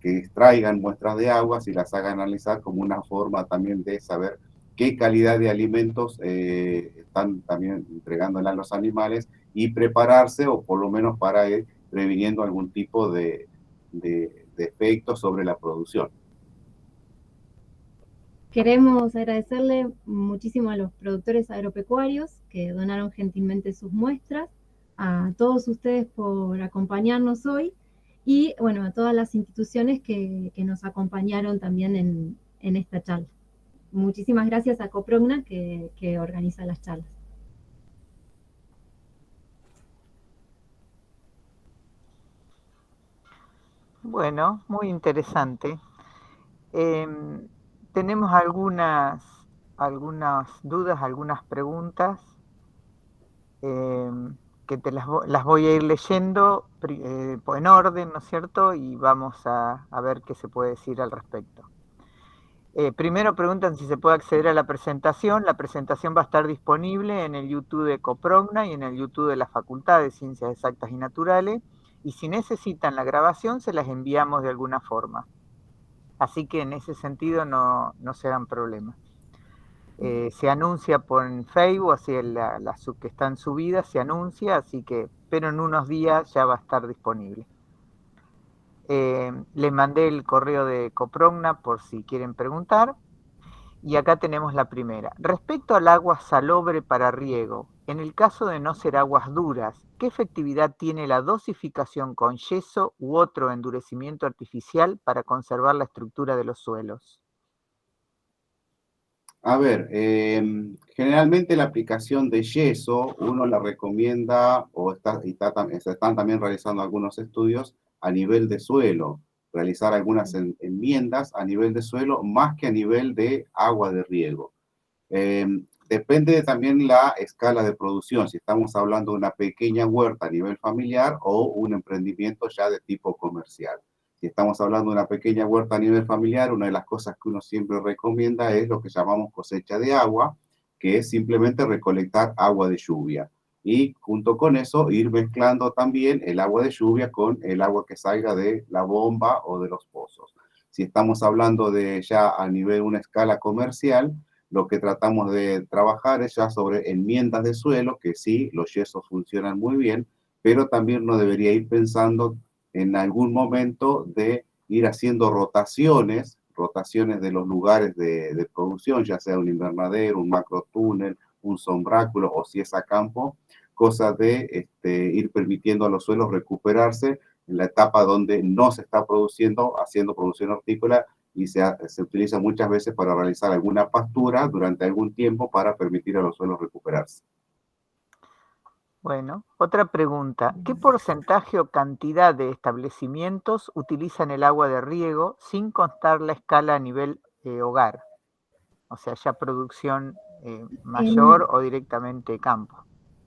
extraigan muestras de aguas y las hagan analizar como una forma también de saber qué calidad de alimentos están también entregándole a los animales y prepararse, o por lo menos para ir previniendo algún tipo de efecto sobre la producción. Queremos agradecerle muchísimo a los productores agropecuarios que donaron gentilmente sus muestras, a todos ustedes por acompañarnos hoy y, bueno, a todas las instituciones que nos acompañaron también en esta charla. Muchísimas gracias a Coprogna que organiza las charlas. Bueno, muy interesante. Tenemos algunas dudas, algunas preguntas que las voy a ir leyendo en orden, ¿no es cierto? Y vamos a ver qué se puede decir al respecto. Primero preguntan si se puede acceder a la presentación. La presentación va a estar disponible en el YouTube de Coprogna y en el YouTube de la Facultad de Ciencias Exactas y Naturales. Y si necesitan la grabación, se las enviamos de alguna forma. Así que en ese sentido no se hagan problemas. Se anuncia por Facebook, así que están subidas, se anuncia, así que, pero en unos días ya va a estar disponible. Le mandé el correo de Coprogna por si quieren preguntar. Y acá tenemos la primera. Respecto al agua salobre para riego, en el caso de no ser aguas duras, ¿qué efectividad tiene la dosificación con yeso u otro endurecimiento artificial para conservar la estructura de los suelos? A ver, generalmente la aplicación de yeso uno la recomienda, se están también realizando algunos estudios a nivel de suelo, realizar algunas enmiendas a nivel de suelo más que a nivel de agua de riego. Depende también la escala de producción, si estamos hablando de una pequeña huerta a nivel familiar o un emprendimiento ya de tipo comercial. Si estamos hablando de una pequeña huerta a nivel familiar, una de las cosas que uno siempre recomienda es lo que llamamos cosecha de agua, que es simplemente recolectar agua de lluvia. Y junto con eso ir mezclando también el agua de lluvia con el agua que salga de la bomba o de los pozos. Si estamos hablando de ya a nivel una escala comercial, lo que tratamos de trabajar es ya sobre enmiendas de suelo, que sí, los yesos funcionan muy bien, pero también uno debería ir pensando en algún momento de ir haciendo rotaciones de los lugares de producción, ya sea un invernadero, un macrotúnel, un sombráculo o si es a campo, cosa de ir permitiendo a los suelos recuperarse en la etapa donde no se está haciendo producción hortícola, y se utiliza muchas veces para realizar alguna pastura durante algún tiempo para permitir a los suelos recuperarse. Bueno, otra pregunta. ¿Qué porcentaje o cantidad de establecimientos utilizan el agua de riego sin constar la escala a nivel hogar? O sea, ya producción mayor o directamente campo.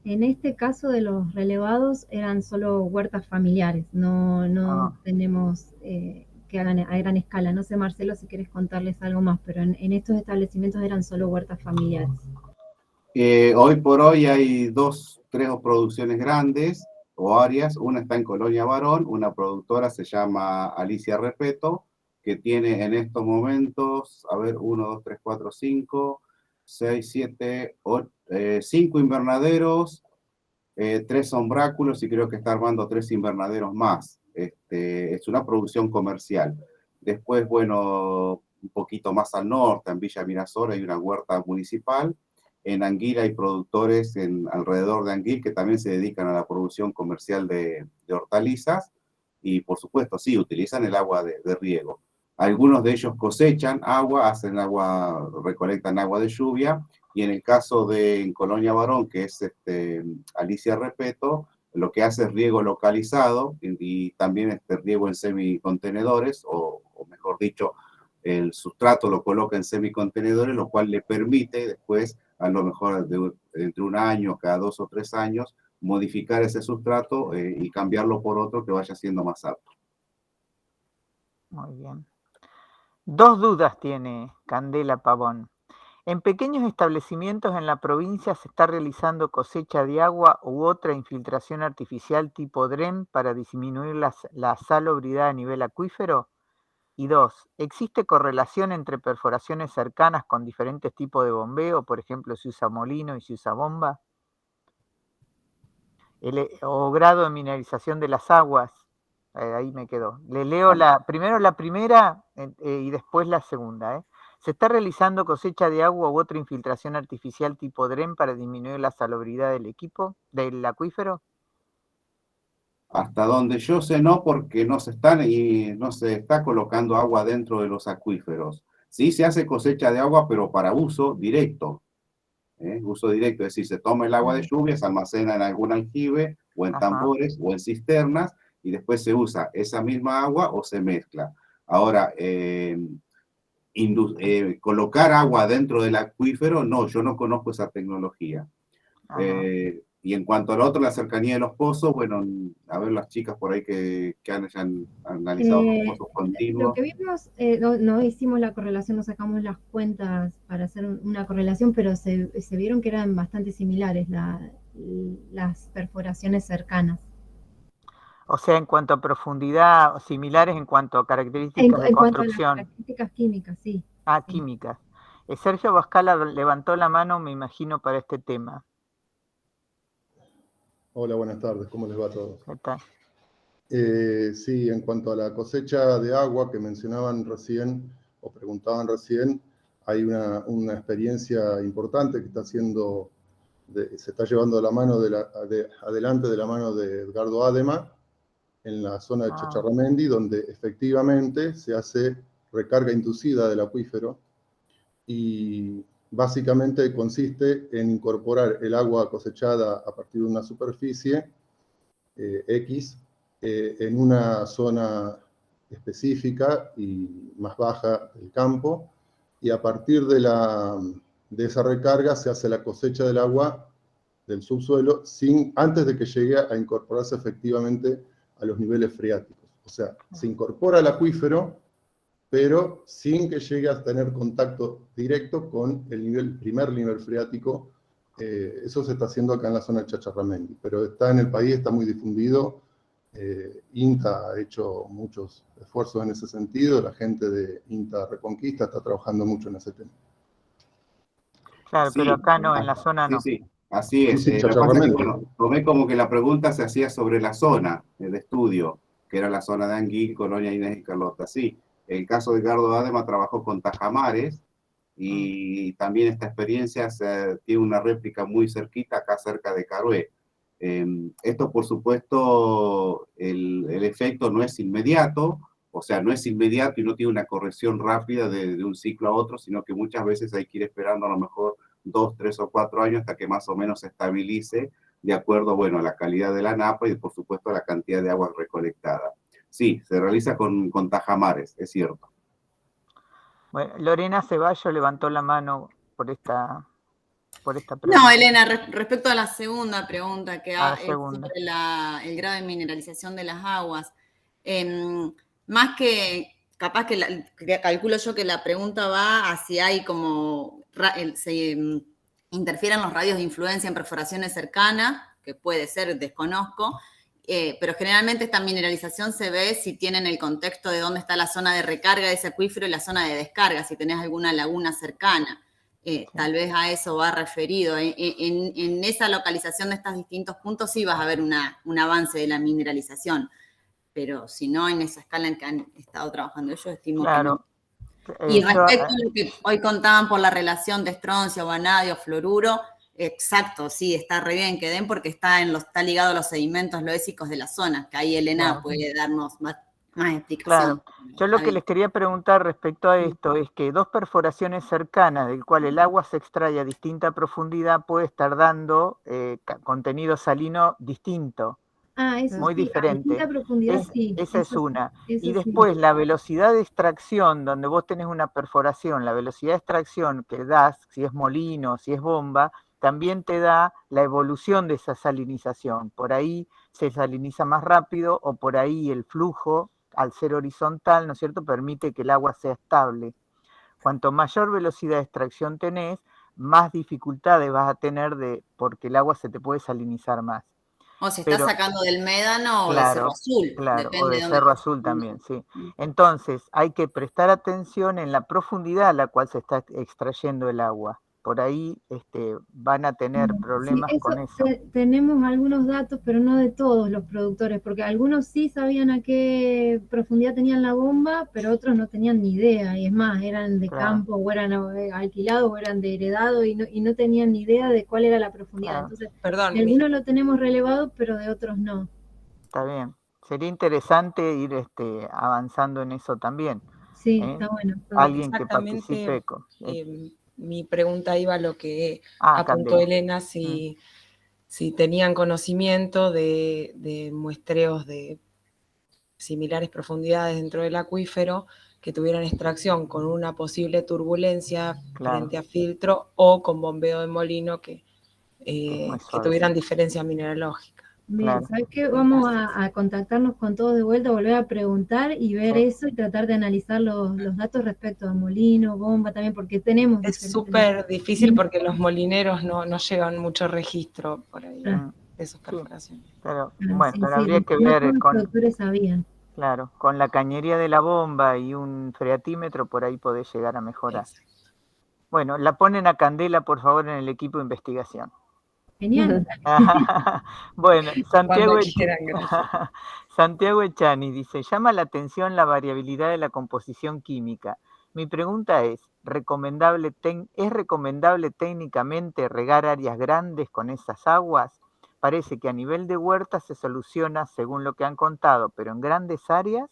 En este caso de los relevados eran solo huertas familiares, no tenemos que hagan a gran escala. No sé, Marcelo, si quieres contarles algo más, pero en estos establecimientos eran solo huertas familiares. Hoy por hoy hay 3 producciones grandes o áreas. Una está en Colonia Barón, una productora se llama Alicia Repeto, que tiene en estos momentos, 1, 2, 3, 4, 5, 6, 7, 8, 5 invernaderos, 3 sombráculos y creo que está armando 3 invernaderos más. Es una producción comercial. Después, bueno, un poquito más al norte, en Villa Mirasol, hay una huerta municipal. En Anguil hay productores alrededor de Anguil que también se dedican a la producción comercial de hortalizas y, por supuesto, sí, utilizan el agua de riego. Algunos de ellos cosechan agua, recolectan agua de lluvia, y en el caso de Colonia Barón, que es Alicia Repeto, lo que hace es riego localizado y también riego en semicontenedores, o mejor dicho, el sustrato lo coloca en semicontenedores, lo cual le permite después, a lo mejor entre un año, cada 2 o 3 años, modificar ese sustrato y cambiarlo por otro que vaya siendo más apto. Muy bien. 2 dudas tiene Candela Pavón. En pequeños establecimientos en la provincia se está realizando cosecha de agua u otra infiltración artificial tipo DREN para disminuir la salubridad a nivel acuífero. Y 2, ¿existe correlación entre perforaciones cercanas con diferentes tipos de bombeo? Por ejemplo, si usa molino y si usa bomba. O grado de mineralización de las aguas. Ahí me quedó. Le leo primero la primera y después la segunda. ¿Se está realizando cosecha de agua u otra infiltración artificial tipo DREN para disminuir la salubridad del acuífero? Hasta donde yo sé no, porque no se está colocando agua dentro de los acuíferos. Sí se hace cosecha de agua, pero para uso directo. Uso directo, es decir, se toma el agua de lluvia, se almacena en algún aljibe, o en tambores, o en cisternas, y después se usa esa misma agua o se mezcla. Ahora, colocar agua dentro del acuífero, no, yo no conozco esa tecnología. Y en cuanto al otro, la cercanía de los pozos, bueno, a ver las chicas por ahí que han analizado los pozos continuos. Lo que vimos, no hicimos la correlación, no sacamos las cuentas para hacer una correlación, pero se vieron que eran bastante similares las perforaciones cercanas. O sea, en cuanto a profundidad, similares en cuanto a características de construcción. En cuanto a las características químicas, sí. Sí. Químicas. Sergio Bascala levantó la mano, me imagino, para este tema. Hola, buenas tardes, ¿cómo les va a todos? ¿Qué tal? Sí, en cuanto a la cosecha de agua que mencionaban recién, o preguntaban recién, hay una experiencia importante que se está llevando adelante de la mano de Edgardo Adema, en la zona de Chacharramendi, donde efectivamente se hace recarga inducida del acuífero, y básicamente consiste en incorporar el agua cosechada a partir de una superficie X en una zona específica y más baja del campo, y a partir de esa recarga se hace la cosecha del agua del subsuelo antes de que llegue a incorporarse efectivamente a los niveles freáticos. O sea, se incorpora al acuífero, pero sin que llegue a tener contacto directo con el primer nivel freático. Eso se está haciendo acá en la zona de Chacharramendi, pero está en el país, está muy difundido. INTA ha hecho muchos esfuerzos en ese sentido, la gente de INTA Reconquista está trabajando mucho en ese tema. Claro, sí, pero acá no, en la zona no. Sí, así es. Sí, Lo que pasa es que, bueno, tomé como que la pregunta se hacía sobre la zona de estudio, que era la zona de Anguil, Colonia, Inés y Carlota. Sí, el caso de Edgardo Adema trabajó con Tajamares, y también esta experiencia tiene una réplica muy cerquita, acá cerca de Carué. Esto, por supuesto, el efecto no es inmediato, o sea, no es inmediato y no tiene una corrección rápida de un ciclo a otro, sino que muchas veces hay que ir esperando a lo mejor 2, 3 o 4 años hasta que más o menos se estabilice de acuerdo, bueno, a la calidad de la napa y, por supuesto, a la cantidad de agua recolectada. Sí, se realiza con Tajamares, es cierto. Bueno, Lorena Ceballos levantó la mano por esta pregunta. No, Elena, respecto a la segunda pregunta que es sobre el grado de mineralización de las aguas, más que, capaz que calculo yo que la pregunta va a si hay como, se interfieren los radios de influencia en perforaciones cercanas, que puede ser, desconozco, pero generalmente esta mineralización se ve si tienen el contexto de dónde está la zona de recarga de ese acuífero y la zona de descarga, si tenés alguna laguna cercana. Tal vez a eso va referido. En esa localización de estos distintos puntos sí vas a ver un avance de la mineralización, pero si no, en esa escala en que han estado trabajando ellos, estimo que no. Y respecto a lo que hoy contaban por la relación de estroncio, vanadio, fluoruro, exacto, sí, está re bien que den porque está ligado a los sedimentos loésicos de la zona, que ahí Elena puede darnos más explicación. Claro, yo lo que les quería preguntar respecto a esto es que 2 perforaciones cercanas, del cual el agua se extrae a distinta profundidad, puede estar dando contenido salino distinto. Eso muy sí, diferente. A profundidad, sí. Esa es una. Y sí. después la velocidad de extracción, donde vos tenés una perforación, la velocidad de extracción que das, si es molino, si es bomba, también te da la evolución de esa salinización. Por ahí se saliniza más rápido o por ahí el flujo, al ser horizontal, ¿no es cierto?, permite que el agua sea estable. Cuanto mayor velocidad de extracción tenés, más dificultades vas a tener porque el agua se te puede salinizar más. O se está sacando del médano o de Cerro Azul. Claro, depende o de de dónde Cerro Azul también, sí. Entonces, hay que prestar atención en la profundidad a la cual se está extrayendo el agua. Por ahí van a tener problemas con eso. Tenemos algunos datos, pero no de todos los productores, porque algunos sí sabían a qué profundidad tenían la bomba, pero otros no tenían ni idea. Y es más, eran de campo, o eran alquilados, o eran de heredado, y no tenían ni idea de cuál era la profundidad. Entonces, de algunos lo tenemos relevado, pero de otros no. Está bien. Sería interesante ir avanzando en eso también. Sí, está bueno. Alguien que participe. Mi pregunta iba a lo que apuntó Elena, si tenían conocimiento de muestreos de similares profundidades dentro del acuífero que tuvieran extracción con una posible turbulencia frente a filtro o con bombeo de molino que tuvieran diferencia mineralógica. Bien, ¿sabes qué? Vamos a contactarnos con todos de vuelta, volver a preguntar y ver eso y tratar de analizar los datos respecto a molino, bomba también, porque tenemos... Es súper difícil porque los molineros no llevan mucho registro por ahí de sus perforaciones. Pero, pero habría que ver los productores sabían. Claro, con la cañería de la bomba y un freatímetro por ahí podés llegar a mejorar. Exacto. Bueno, la ponen a Candela, por favor, en el equipo de investigación. Genial. Bueno, Santiago Echani dice, llama la atención la variabilidad de la composición química. Mi pregunta es, ¿es recomendable técnicamente regar áreas grandes con esas aguas? Parece que a nivel de huerta se soluciona según lo que han contado, pero en grandes áreas...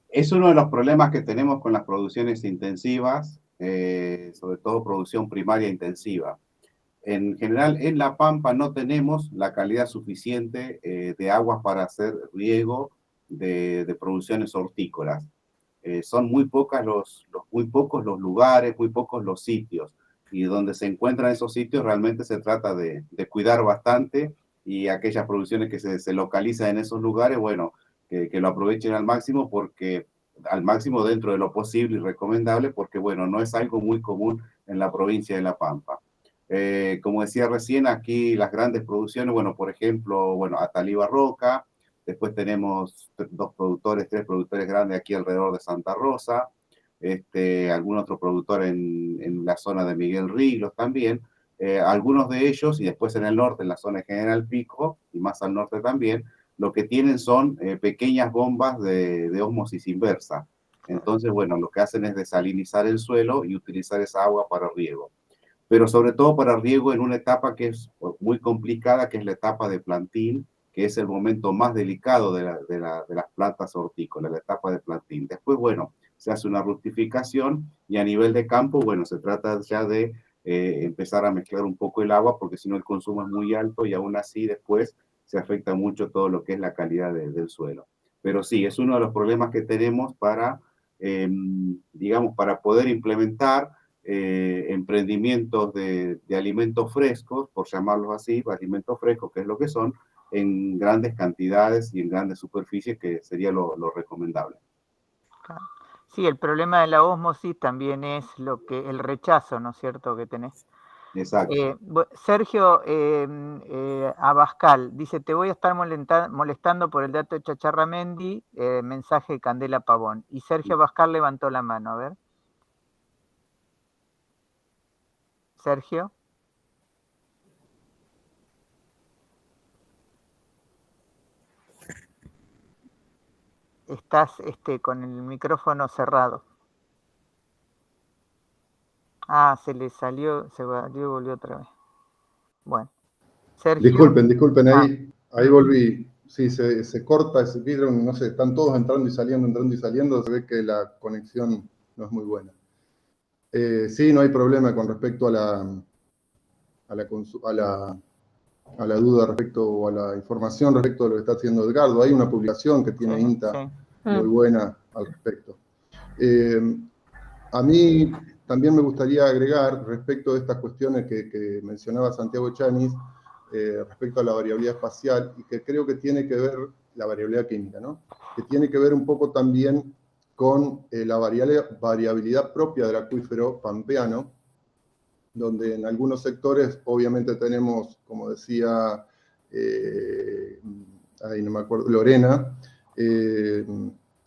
Es uno de los problemas que tenemos con las producciones intensivas, sobre todo producción primaria intensiva. En general, en La Pampa no tenemos la calidad suficiente de aguas para hacer riego de producciones hortícolas. Son muy pocos los lugares, muy pocos los sitios. Y donde se encuentran esos sitios realmente se trata de cuidar bastante y aquellas producciones que se localizan en esos lugares, bueno, que lo aprovechen al máximo dentro de lo posible y recomendable, porque bueno, no es algo muy común en la provincia de La Pampa. Como decía recién, aquí las grandes producciones, bueno, por ejemplo, Atalí Barroca, después tenemos tres productores grandes aquí alrededor de Santa Rosa, algún otro productor en la zona de Miguel Riglos también, algunos de ellos, y después en el norte, en la zona de General Pico, y más al norte también, lo que tienen son pequeñas bombas de ósmosis inversa. Entonces, bueno, lo que hacen es desalinizar el suelo y utilizar esa agua para riego. Pero sobre todo para riego en una etapa que es muy complicada, que es la etapa de plantín, que es el momento más delicado de las plantas hortícolas, la etapa de plantín. Después, bueno, se hace una rustificación y a nivel de campo, bueno, se trata ya de empezar a mezclar un poco el agua, porque si no el consumo es muy alto y aún así después se afecta mucho todo lo que es la calidad del suelo. Pero sí, es uno de los problemas que tenemos para, digamos, para poder implementar emprendimientos de alimentos frescos, por llamarlos así, alimentos frescos, que es lo que son, en grandes cantidades y en grandes superficies, que sería lo recomendable. Sí, el problema de la ósmosis también es el rechazo, ¿no es cierto?, que tenés. Exacto. Sergio Abascal dice, te voy a estar molestando por el dato de Chacharramendi, mensaje de Candela Pavón. Y Sergio Abascal levantó la mano, a ver. Sergio. Estás con el micrófono cerrado. Ah, se volvió otra vez. Bueno. Sergio. Disculpen, ahí volví. Sí, se corta ese vidrio, no sé, están todos entrando y saliendo, se ve que la conexión no es muy buena. Sí, no hay problema con respecto a la a la duda respecto, o a la información respecto de lo que está haciendo Edgardo. Hay una publicación que tiene INTA muy buena al respecto. A mí también me gustaría agregar, respecto de estas cuestiones que mencionaba Santiago Chanis, respecto a la variabilidad espacial, y que creo que tiene que ver, la variabilidad química, ¿no? Que tiene que ver un poco también con la variabilidad propia del acuífero pampeano, donde en algunos sectores obviamente tenemos, como decía, ahí no me acuerdo, Lorena,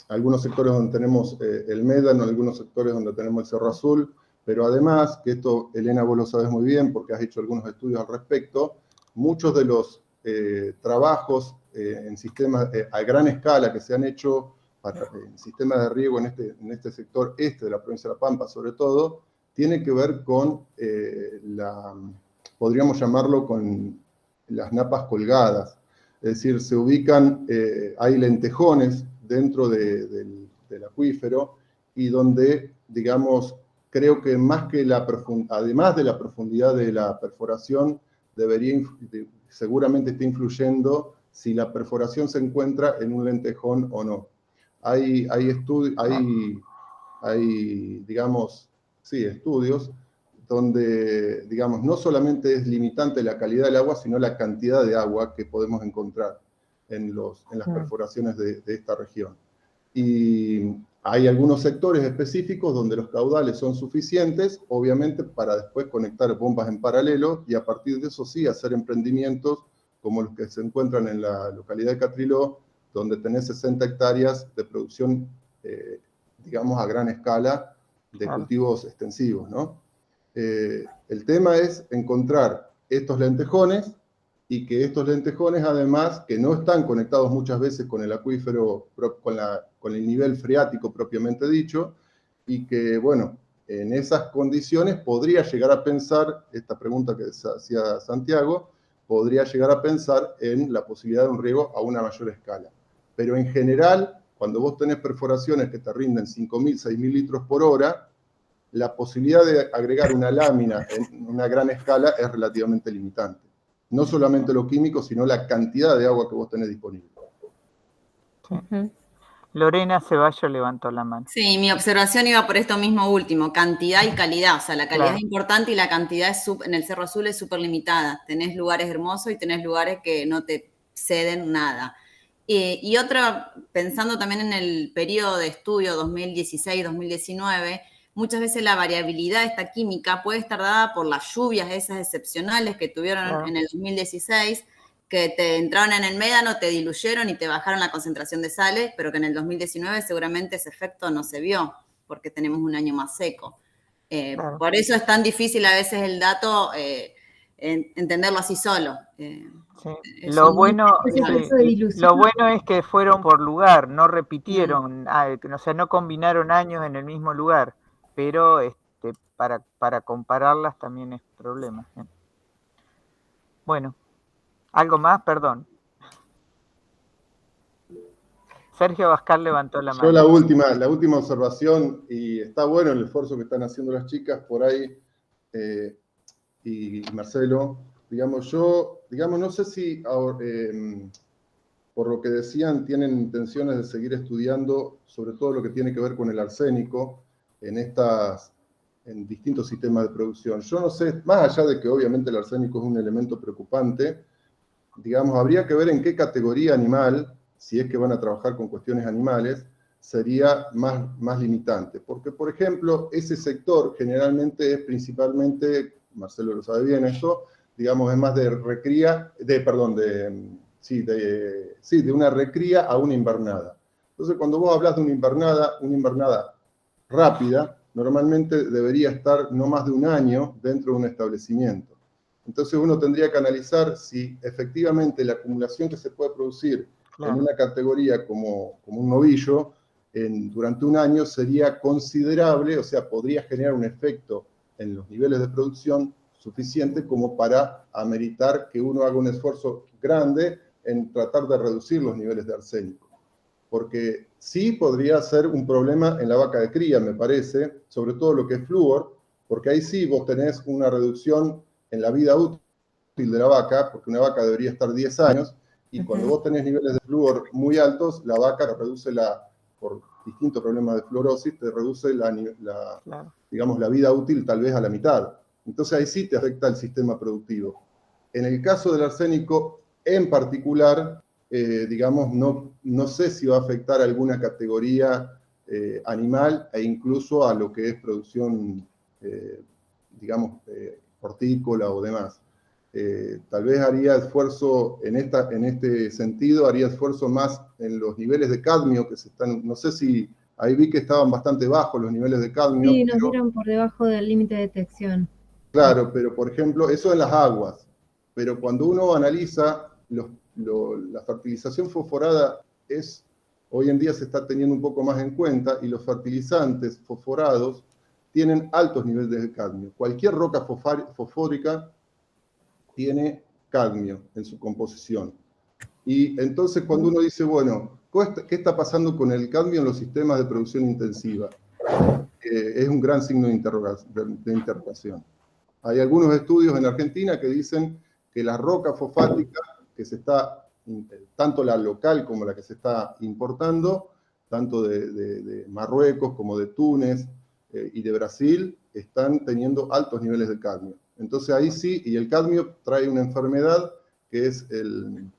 algunos sectores donde tenemos el Médano, algunos sectores donde tenemos el Cerro Azul, pero además, que esto, Elena, vos lo sabés muy bien porque has hecho algunos estudios al respecto, muchos de los trabajos en sistemas a gran escala que se han hecho en sistemas de riego en este sector este de la provincia de La Pampa, sobre todo, tiene que ver con podríamos llamarlo con las napas colgadas. Es decir, se ubican, hay lentejones dentro del acuífero y donde, digamos, creo que más que además de la profundidad de la perforación, seguramente está influyendo si la perforación se encuentra en un lentejón o no. Hay digamos, sí, estudios donde, digamos, no solamente es limitante la calidad del agua, sino la cantidad de agua que podemos encontrar en las perforaciones de esta región. Y hay algunos sectores específicos donde los caudales son suficientes, obviamente, para después conectar bombas en paralelo, y a partir de eso sí hacer emprendimientos como los que se encuentran en la localidad de Catriló, donde tenés 60 hectáreas de producción, digamos, a gran escala, de cultivos extensivos, ¿no? El tema es encontrar estos lentejones, y que estos lentejones, además, que no están conectados muchas veces con el acuífero, con el nivel freático propiamente dicho, y que, bueno, en esas condiciones podría llegar a pensar, esta pregunta que hacía Santiago, podría llegar a pensar en la posibilidad de un riego a una mayor escala. Pero en general, cuando vos tenés perforaciones que te rinden 5.000, 6.000 litros por hora, la posibilidad de agregar una lámina en una gran escala es relativamente limitante. No solamente lo químico, sino la cantidad de agua que vos tenés disponible. Sí. Lorena Ceballos levantó la mano. Sí, mi observación iba por esto mismo último, cantidad y calidad. O sea, la calidad es importante y la cantidad en el Cerro Azul es súper limitada. Tenés lugares hermosos y tenés lugares que no te ceden nada. Y otra, pensando también en el periodo de estudio 2016-2019, muchas veces la variabilidad de esta química puede estar dada por las lluvias esas excepcionales que tuvieron en el 2016, que te entraron en el médano, te diluyeron y te bajaron la concentración de sales, pero que en el 2019 seguramente ese efecto no se vio, porque tenemos un año más seco. Por eso es tan difícil a veces el dato entenderlo así solo. Lo bueno es que fueron por lugar, no repitieron, o sea, no combinaron años en el mismo lugar, pero para compararlas también es problema. Bueno, ¿algo más? Perdón. Sergio Bascal levantó la mano. Yo la última observación, y está bueno el esfuerzo que están haciendo las chicas por ahí, y Marcelo, digamos, no sé si por lo que decían tienen intenciones de seguir estudiando sobre todo lo que tiene que ver con el arsénico en distintos sistemas de producción. Yo no sé, más allá de que obviamente el arsénico es un elemento preocupante, digamos, habría que ver en qué categoría animal, si es que van a trabajar con cuestiones animales, sería más limitante. Porque, por ejemplo, ese sector generalmente es principalmente, Marcelo lo sabe bien esto, digamos, es más de recría, de una recría a una invernada. Entonces, cuando vos hablas de una invernada rápida, normalmente debería estar no más de un año dentro de un establecimiento. Entonces uno tendría que analizar si efectivamente la acumulación que se puede producir en una categoría como un novillo durante un año sería considerable, o sea, podría generar un efecto en los niveles de producción suficiente como para ameritar que uno haga un esfuerzo grande en tratar de reducir los niveles de arsénico. Porque sí podría ser un problema en la vaca de cría, me parece, sobre todo lo que es flúor, porque ahí sí vos tenés una reducción en la vida útil útil de la vaca, porque una vaca debería estar 10 años, y cuando vos tenés niveles de flúor muy altos, la vaca reduce por distintos problemas de fluorosis, te reduce digamos, la vida útil tal vez a la mitad. Entonces ahí sí te afecta el sistema productivo. En el caso del arsénico en particular, digamos, no sé si va a afectar a alguna categoría animal e incluso a lo que es producción, digamos, hortícola o demás. Tal vez haría esfuerzo en este sentido, haría esfuerzo más en los niveles de cadmio que se están, no sé si, ahí vi que estaban bastante bajos los niveles de cadmio. Sí, nos dieron por debajo del límite de detección. Claro, pero por ejemplo, eso en las aguas, pero cuando uno analiza, la fertilización fosforada hoy en día se está teniendo un poco más en cuenta, y los fertilizantes fosforados tienen altos niveles de cadmio. Cualquier roca fosfórica tiene cadmio en su composición. Y entonces cuando uno dice, bueno, ¿qué está pasando con el cadmio en los sistemas de producción intensiva? Es un gran signo de interrogación. Hay algunos estudios en Argentina que dicen que la roca fosfática, tanto la local como la que se está importando, tanto de Marruecos como de Túnez y de Brasil, están teniendo altos niveles de cadmio. Entonces ahí sí, y el cadmio trae una enfermedad que es el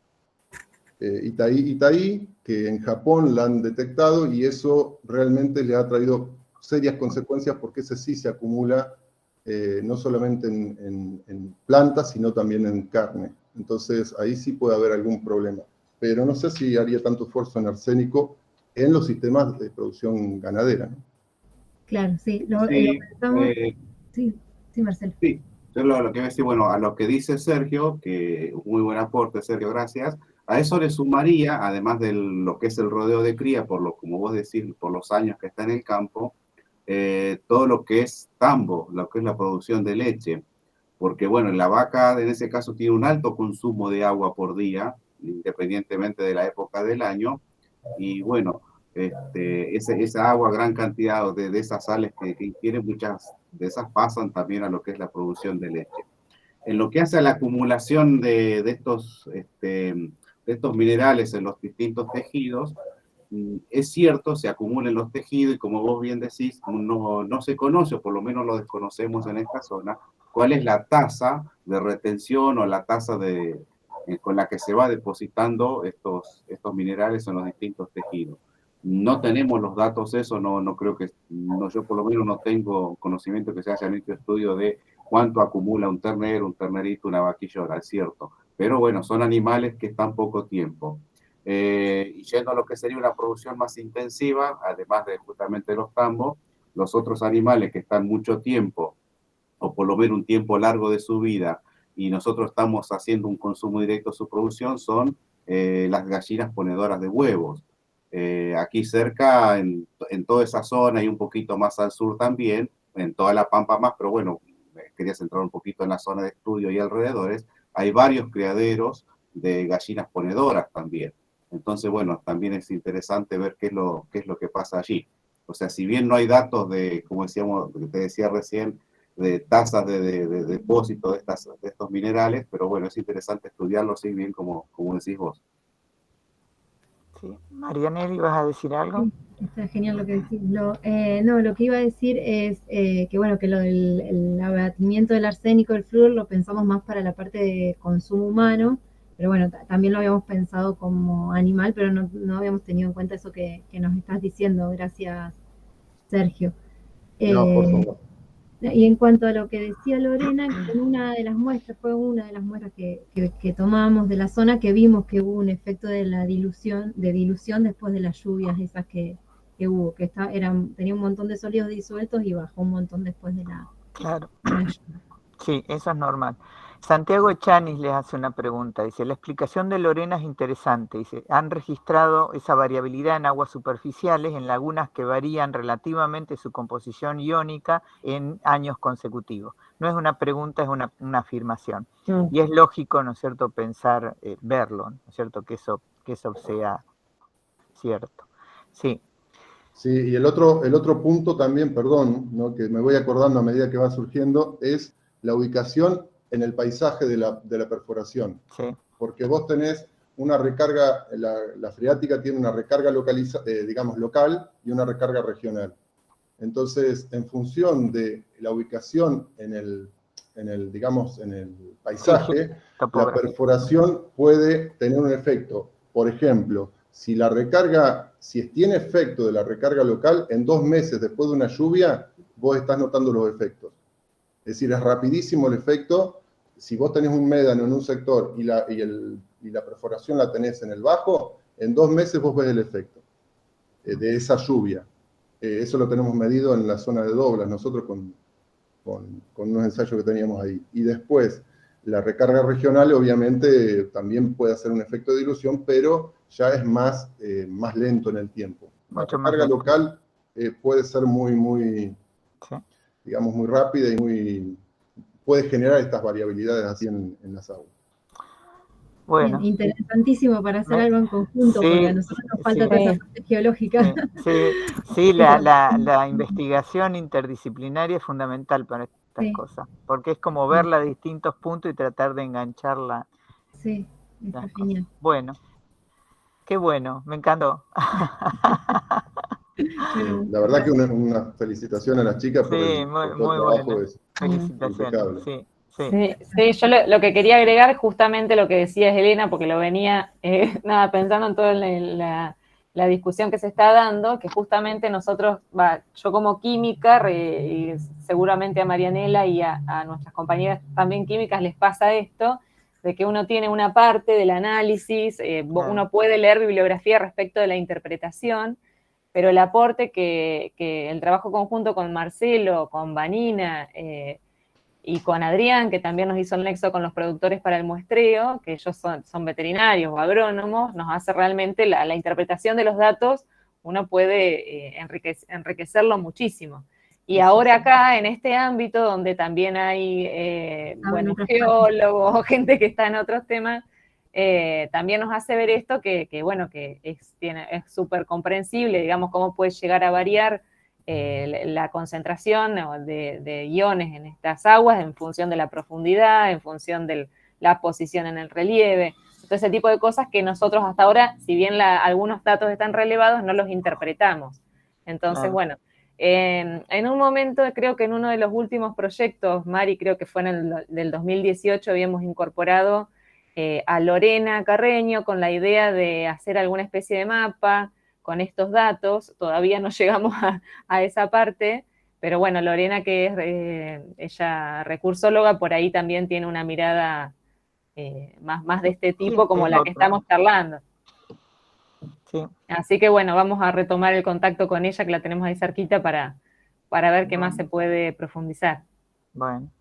Itaí, que en Japón la han detectado, y eso realmente le ha traído serias consecuencias, porque ese sí se acumula no solamente en plantas, sino también en carne. Entonces ahí sí puede haber algún problema. Pero no sé si haría tanto esfuerzo en arsénico en los sistemas de producción ganadera, ¿no? Claro, sí. Sí, Marcelo. Sí, yo lo que voy a decir, bueno, a lo que dice Sergio, que muy buen aporte, Sergio, gracias. A eso le sumaría, además de lo que es el rodeo de cría, como vos decís, por los años que está en el campo, todo lo que es tambo, lo que es la producción de leche. Porque, bueno, la vaca en ese caso tiene un alto consumo de agua por día, independientemente de la época del año. Y, bueno, esa agua, gran cantidad de esas sales que ingieren, muchas de esas pasan también a lo que es la producción de leche. En lo que hace a la acumulación de estos minerales en los distintos tejidos, es cierto, se acumulan en los tejidos, y como vos bien decís, no se conoce, o por lo menos lo desconocemos en esta zona, cuál es la tasa de retención o la tasa con la que se va depositando estos minerales en los distintos tejidos. No tenemos los datos, eso no creo que, yo por lo menos no tengo conocimiento que se haya hecho estudio de cuánto acumula un ternero, un ternerito, una vaquilla, es cierto. Pero bueno, son animales que están poco tiempo. Y yendo a lo que sería una producción más intensiva, además de justamente los tambos, los otros animales que están mucho tiempo, o por lo menos un tiempo largo de su vida, y nosotros estamos haciendo un consumo directo de su producción, son las gallinas ponedoras de huevos. Aquí cerca, en toda esa zona y un poquito más al sur también, en toda la Pampa más, pero bueno, quería centrar un poquito en la zona de estudio y alrededores, hay varios criaderos de gallinas ponedoras también. Entonces, bueno, también es interesante ver qué es lo que pasa allí. O sea, si bien no hay datos como decíamos, te decía recién, de tasas de depósito de estos minerales, pero bueno, es interesante estudiarlos, sí, bien como decís vos. Sí. Marianel, ¿ibas a decir algo? Sí, está genial lo que decís. No, lo que iba a decir es que bueno, que lo del abatimiento del arsénico, del flúor, lo pensamos más para la parte de consumo humano, pero bueno, también lo habíamos pensado como animal, pero no habíamos tenido en cuenta eso que nos estás diciendo. Gracias, Sergio. No, por favor. Y en cuanto a lo que decía Lorena, fue una de las muestras que tomamos de la zona, que vimos que hubo un efecto de dilución después de las lluvias esas que hubo, que tenía un montón de sólidos disueltos y bajó un montón después de la Claro. lluvia. Sí, eso es normal. Santiago Echanis les hace una pregunta, dice, la explicación de Lorena es interesante, dice, han registrado esa variabilidad en aguas superficiales, en lagunas que varían relativamente su composición iónica en años consecutivos. No es una pregunta, es una afirmación. Y es lógico, ¿no es cierto?, pensar, verlo, ¿no es cierto?, que eso sea cierto. Sí. Sí, y el otro punto también, perdón, ¿no?, que me voy acordando a medida que va surgiendo, es la ubicación en el paisaje de la perforación. Sí. Porque vos tenés una recarga, la freática tiene una recarga digamos, local y una recarga regional. Entonces, en función de la ubicación en el paisaje, la perforación puede tener un efecto. Por ejemplo, si tiene efecto de la recarga local, en 2 meses después de una lluvia, vos estás notando los efectos. Es decir, es rapidísimo el efecto. Si vos tenés un médano en un sector y la perforación la tenés en el bajo, en 2 meses vos ves el efecto de esa lluvia. Eso lo tenemos medido en la zona de Doblas, nosotros con unos ensayos que teníamos ahí. Y después, la recarga regional obviamente también puede hacer un efecto de dilución, pero ya es más lento en el tiempo. La recarga local puede ser muy rápida y puede generar estas variabilidades así en las aguas. Bueno. Bien, interesantísimo para hacer algo en conjunto, porque a nosotros nos falta toda esa parte geológica. Sí, la investigación interdisciplinaria es fundamental para estas cosas, porque es como verla de distintos puntos y tratar de engancharla. Sí, está genial. Bueno, qué bueno, me encantó. La verdad que una felicitación a las chicas por el trabajo, bueno. es impecable. Sí, yo lo que quería agregar, justamente lo que decía Elena, porque lo venía pensando en toda la discusión que se está dando, que justamente nosotros, yo como química, y seguramente a Marianela y a nuestras compañeras también químicas les pasa esto, de que uno tiene una parte del análisis, uno puede leer bibliografía respecto de la interpretación, pero el aporte que el trabajo conjunto con Marcelo, con Vanina, y con Adrián, que también nos hizo el nexo con los productores para el muestreo, que ellos son veterinarios o agrónomos, nos hace realmente la interpretación de los datos, uno puede enriquecerlo muchísimo. Y ahora acá, en este ámbito, donde también hay geólogos o gente que está en otros temas, también nos hace ver esto que es súper comprensible, digamos, cómo puede llegar a variar la concentración de iones en estas aguas en función de la profundidad, en función de la posición en el relieve, todo ese tipo de cosas que nosotros hasta ahora, si bien algunos datos están relevados, no los interpretamos. Entonces, en un momento, creo que en uno de los últimos proyectos, Mari, creo que fue del 2018, habíamos incorporado a Lorena Carreño con la idea de hacer alguna especie de mapa con estos datos. Todavía no llegamos a esa parte, pero bueno, Lorena, que es ella recursóloga, por ahí también tiene una mirada más de este tipo, como la que estamos charlando. Sí. Así que bueno, vamos a retomar el contacto con ella, que la tenemos ahí cerquita, para ver qué más se puede profundizar. Bueno,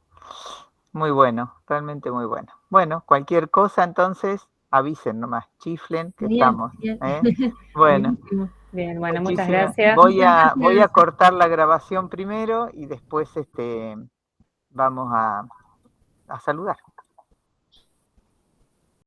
muy bueno, realmente muy bueno. Bueno, cualquier cosa entonces, avisen nomás, chiflen, que bien, estamos. Bueno. Bien, bueno, muchas gracias. Voy a cortar la grabación primero y después vamos a saludar.